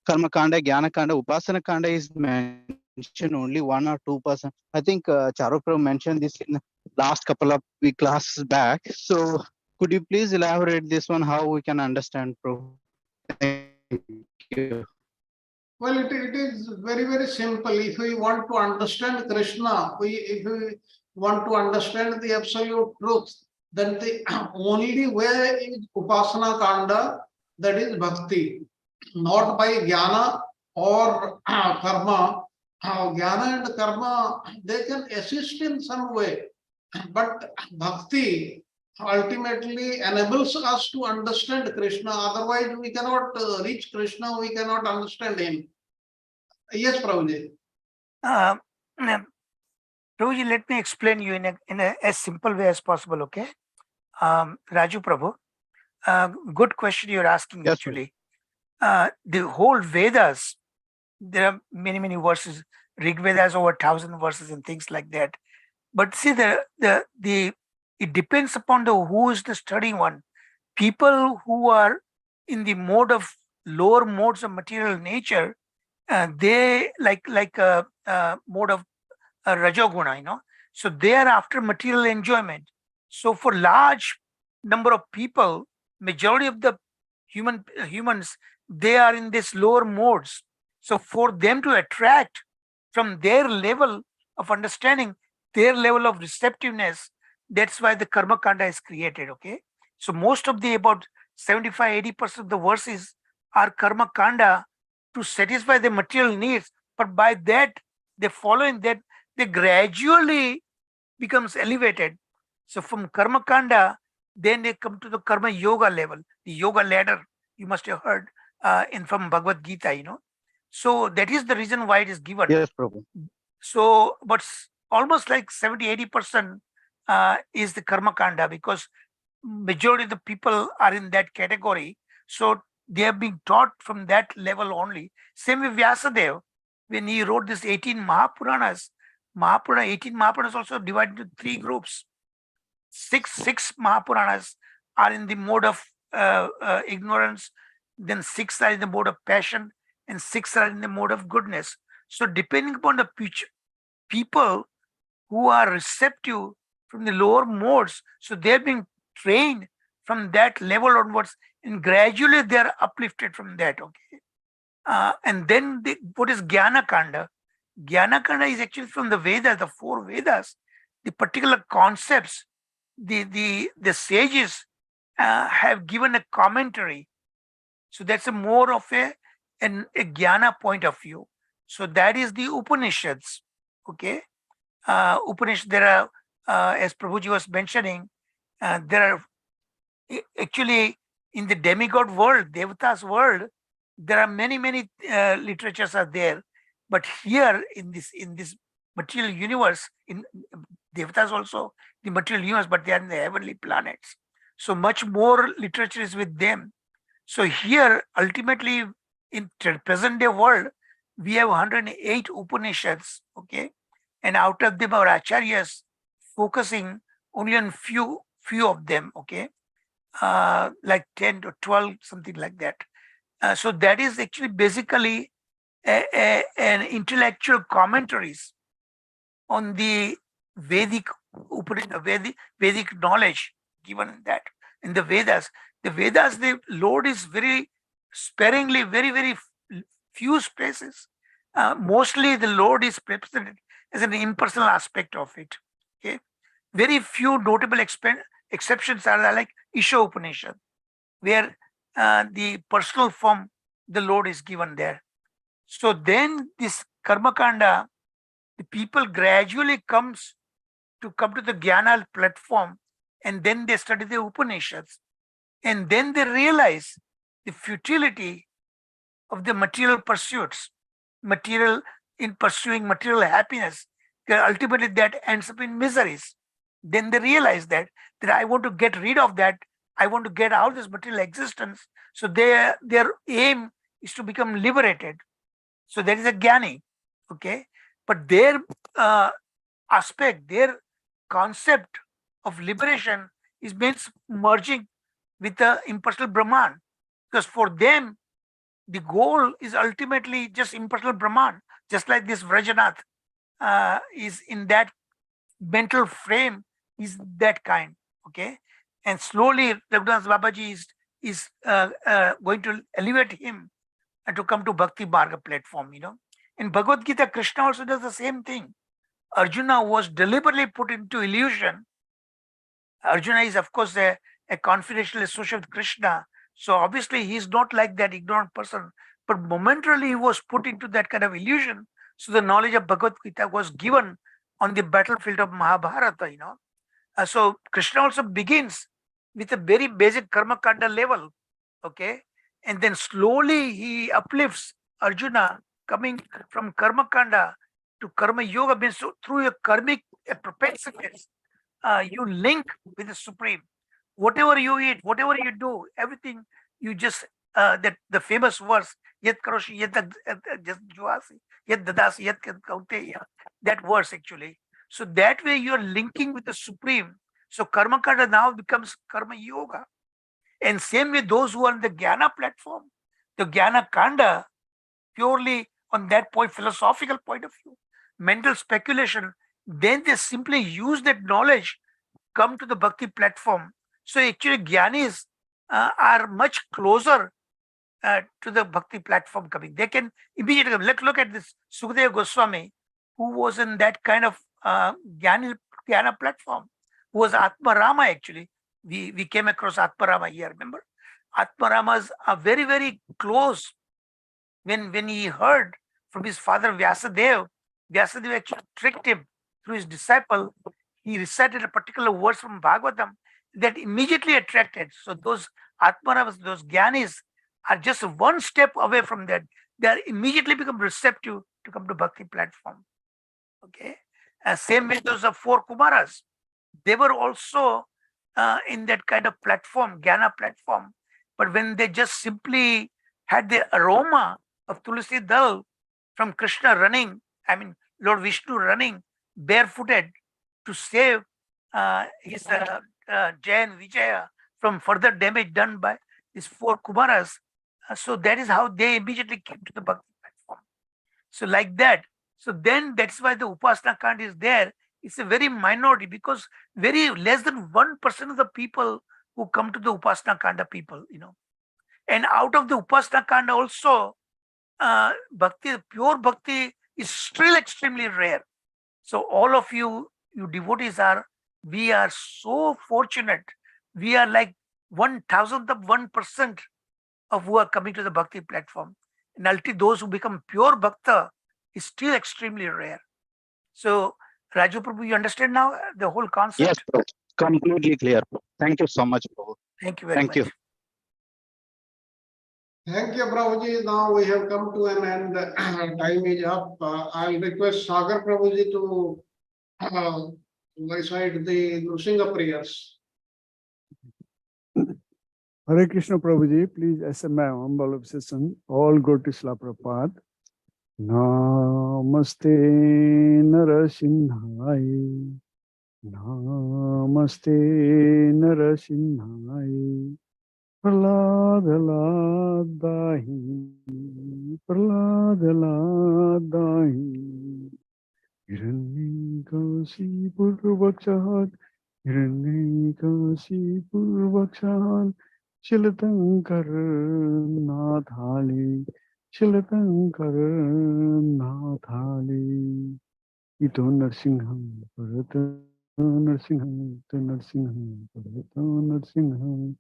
Speaker 7: Karma Kanda, Jnana Kanda, Upasana Kanda is mentioned only 1 or 2%. I think Charu Prabhu mentioned this in last couple of week classes back. So could you please elaborate this one, how we can understand, Prabhu? Thank you.
Speaker 2: Well, it is very, very simple. If we want to understand Krishna, if we want to understand the absolute truth, then the only way is Upasana Kanda, that is Bhakti, not by Jnana or Karma. Jnana and Karma, they can assist in some way, but Bhakti ultimately enables us to understand Krishna. Otherwise, we cannot reach Krishna, we cannot understand him. Yes, Prabhuji.
Speaker 5: Prabhuji, let me explain you in a as simple way as possible, okay? Raju Prabhu, good question you're asking,
Speaker 7: Yes,
Speaker 5: actually. The whole Vedas, there are many, many verses. Rig Veda has over 1,000 verses and things like that. But see, it depends upon who is the studying one. People who are in the mode of lower modes of material nature, they like a mode of Rajoguna, so they are after material enjoyment. So for large number of people, majority of the humans, they are in this lower modes. So for them to attract from their level of understanding, their level of receptiveness, that's why the Karma Kanda is created, okay? So most of the about 75-80% of the verses are Karma Kanda to satisfy the material needs, but by that, they following that, they gradually becomes elevated. So from Karma Kanda, then they come to the Karma Yoga level, the Yoga ladder, you must have heard from Bhagavad Gita, So that is the reason why it is given.
Speaker 7: Yes, Prabhu.
Speaker 5: So, but almost like 70-80% is the Karma Kanda, because majority of the people are in that category. So they are being taught from that level only. Same with Vyasadeva, when he wrote this 18 Mahapuranas, 18 Mahapuranas also divided into 3 groups. Six Mahapuranas are in the mode of ignorance, then 6 are in the mode of passion, and 6 are in the mode of goodness. So depending upon the people who are receptive from the lower modes, so they're being trained from that level onwards, and gradually they are uplifted from that. Okay, and then what is Jnana Kanda? Jnana Kanda is actually from the Vedas, the 4 Vedas, the particular concepts. The sages have given a commentary. So that's a more of a Jnana point of view. So that is the Upanishads. Okay. Upanishad, there are, as Prabhuji was mentioning, there are actually in the demigod world, Devatas world, there are many literatures are there. But here in this material universe, in Devatas also the material universe, but they are in the heavenly planets. So much more literature is with them. So here, ultimately, in present day world, we have 108 Upanishads, okay, and out of them, our acharyas focusing only on few of them, okay, like 10 to 12, something like that. So that is actually basically an intellectual commentaries on the Vedic Vedic knowledge given in that. In the Vedas, the Lord is very sparingly, very few spaces. Mostly the Lord is represented as an impersonal aspect of it. Okay, very few notable exceptions are like Isha Upanishad, where the personal form the Lord is given there. So then this Karma Kanda, the people gradually come to the Jnana platform, and then they study the Upanishads, and then they realize the futility of the material pursuits, in pursuing material happiness. Ultimately, that ends up in miseries. Then they realize that I want to get rid of that. I want to get out of this material existence. So their aim is to become liberated. So that is a Jnani, okay? But their aspect, their concept of liberation is means merging with the impersonal Brahman. Because for them, the goal is ultimately just impersonal Brahman, just like this Vrajanath is in that mental frame, is that kind, okay? And slowly Raghunath Babaji is going to elevate him and to come to Bhakti Marga platform, In Bhagavad Gita, Krishna also does the same thing. Arjuna was deliberately put into illusion. Arjuna is, of course, a confidential associate with Krishna. So obviously he is not like that ignorant person, but momentarily he was put into that kind of illusion. So the knowledge of Bhagavad Gita was given on the battlefield of Mahabharata, So Krishna also begins with a very basic karma kanda level, okay? And then slowly he uplifts Arjuna, coming from karma kanda to karma yoga, means through your karmic propensities, you link with the Supreme. Whatever you eat, whatever you do, everything you just, that the famous verse, yat karoshi, yat juasi, yat dadasi, yat kauteya, that verse actually. So that way you're linking with the Supreme. So karma kanda now becomes karma yoga. And same way those who are on the Jnana platform, the Jnana Kanda, purely on that point, philosophical point of view, mental speculation, then they simply use that knowledge, come to the Bhakti platform. So actually Jnanis are much closer to the Bhakti platform coming. They can immediately come. Let's look at this Sukadeva Goswami, who was in that kind of Jnana platform, who was Atma Rama actually. We came across Atma Rama here, remember? Atma Ramas are very close. When he heard from his father Vyasadeva actually tricked him through his disciple. He recited a particular verse from Bhagavatam that immediately attracted. So those Atmaramas, those Jnanis are just one step away from that. They are immediately become receptive to come to Bhakti platform. Okay. Same with those 4 Kumaras. They were also in that kind of platform, Jnana platform. But when they just simply had the aroma of Tulsi Dal from Krishna running, Lord Vishnu running barefooted to save his Jaya and Vijaya from further damage done by these 4 Kumaras. So that is how they immediately came to the Bhakti platform. So like that. So then that's why the Upasana Kand is there. It's a very minority because very less than 1% of the people who come to the Upasana Kanda people, And out of the Upasana Kanda also, bhakti, pure bhakti is still extremely rare. So all of you devotees we are so fortunate. We are like 1,000th of 1% of who are coming to the bhakti platform. And ultimately those who become pure bhakta is still extremely rare. So Raju Prabhu, you understand now the whole concept?
Speaker 7: Yes, Prabhu. Completely clear. Thank you so much, Prabhu.
Speaker 5: Thank you very
Speaker 7: Thank
Speaker 5: much.
Speaker 7: you.
Speaker 2: Thank you, Prabhuji. Now we have come to an end. Time is up. I'll request Sagar Prabhuji to recite the Nrsimha prayers.
Speaker 8: Hare Krishna Prabhuji, please accept my humble obsession. All go to Srila Prabhupada. Namaste Narasimhaya. Namaste Narasimhaya. Prahlad-ladahi. Prahlad-ladahi. Hiranyakasipurvakshad. Hiranyakasipurvakshad. Shilatankar Nathali, Shilatankar Nathali, Ito Narsingham, Parata Narsingham, Ito Narsingham, Parata Narsingham,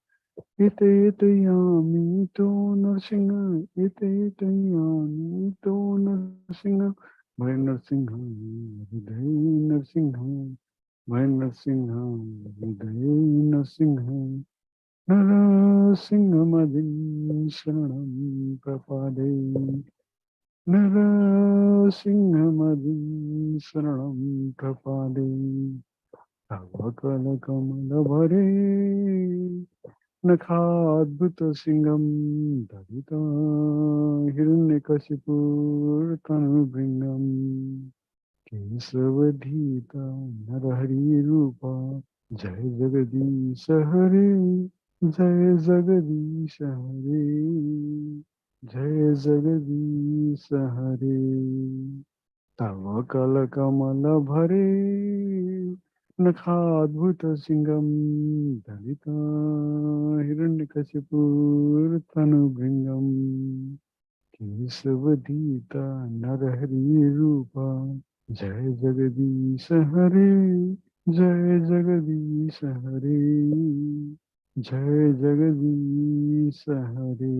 Speaker 8: Ite Yami, Ito Narsingham, Ite Yami, Ito Narsingham, Bhai Narsingham, Hriday Narsingham, Bhai Narsingham, Hriday Narsingham. Narasimhamadin Sharanam Prapade. Narasimhamadin Sharanam Prapade. Tavakala Kamala Bhare. Nakhadbhuta Singham Dadita Hiranyakashipur Tanubringam Kesavadhita Narahari Rupa Jai Jagadish Hare. Jai Jagadish Hare, Jai Jagadish Hare, Tava Kala Kamala Bhare, Nakhadbhuta Singham, Dalita Hiranyakashipur Tanubringam, Kesavadita Narahari Rupa, Jai Jagadish Hare, Jai Jagadish Hare. जय जगदीश हरे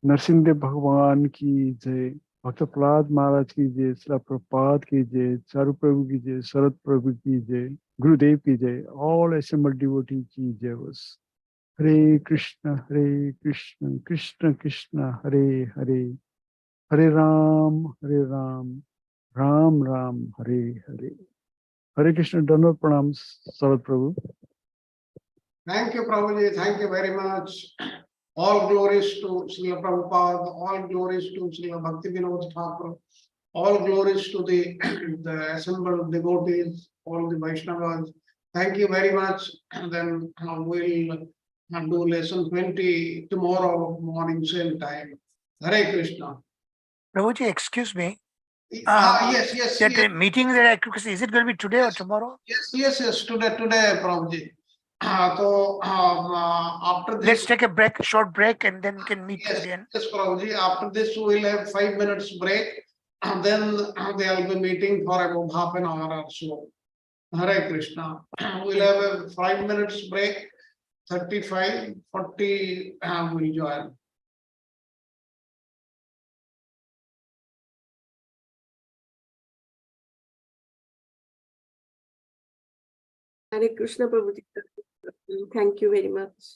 Speaker 8: नरसिंहदेव भगवान की जय भक्त प्रहलाद महाराज की जय श्री प्रभुपाद की जय चारु प्रभु की जय शरद प्रभु की जय गुरुदेव की जय ऑल assembled devotee की जय बस हरे कृष्ण कृष्ण कृष्ण हरे हरे हरे राम राम राम हरे हरे हरे कृष्ण दंडवत प्रणाम शरद प्रभु
Speaker 2: Thank you, Prabhuji. Thank you very much. All glories to Srila Prabhupada, all glories to Srila Bhaktivinoda Thakur, all glories to the assembled devotees, all the Vaishnavas. Thank you very much. And then we'll do lesson 20 tomorrow morning, same time. Hare Krishna.
Speaker 5: Prabhuji, excuse me.
Speaker 2: Yes.
Speaker 5: That meeting that I could see, is it going to be today or tomorrow?
Speaker 2: Yes. Today, Prabhuji. So after this,
Speaker 5: Let's take a short break, and then we can meet again.
Speaker 2: Yes, Prabhuji. After this, we'll have 5 minutes break, and then they'll be meeting for about half an hour or so. Hare Krishna. We'll have a 5 minutes break. 35, 40 will join.
Speaker 9: Hare Krishna Prabhuji. Thank you very much.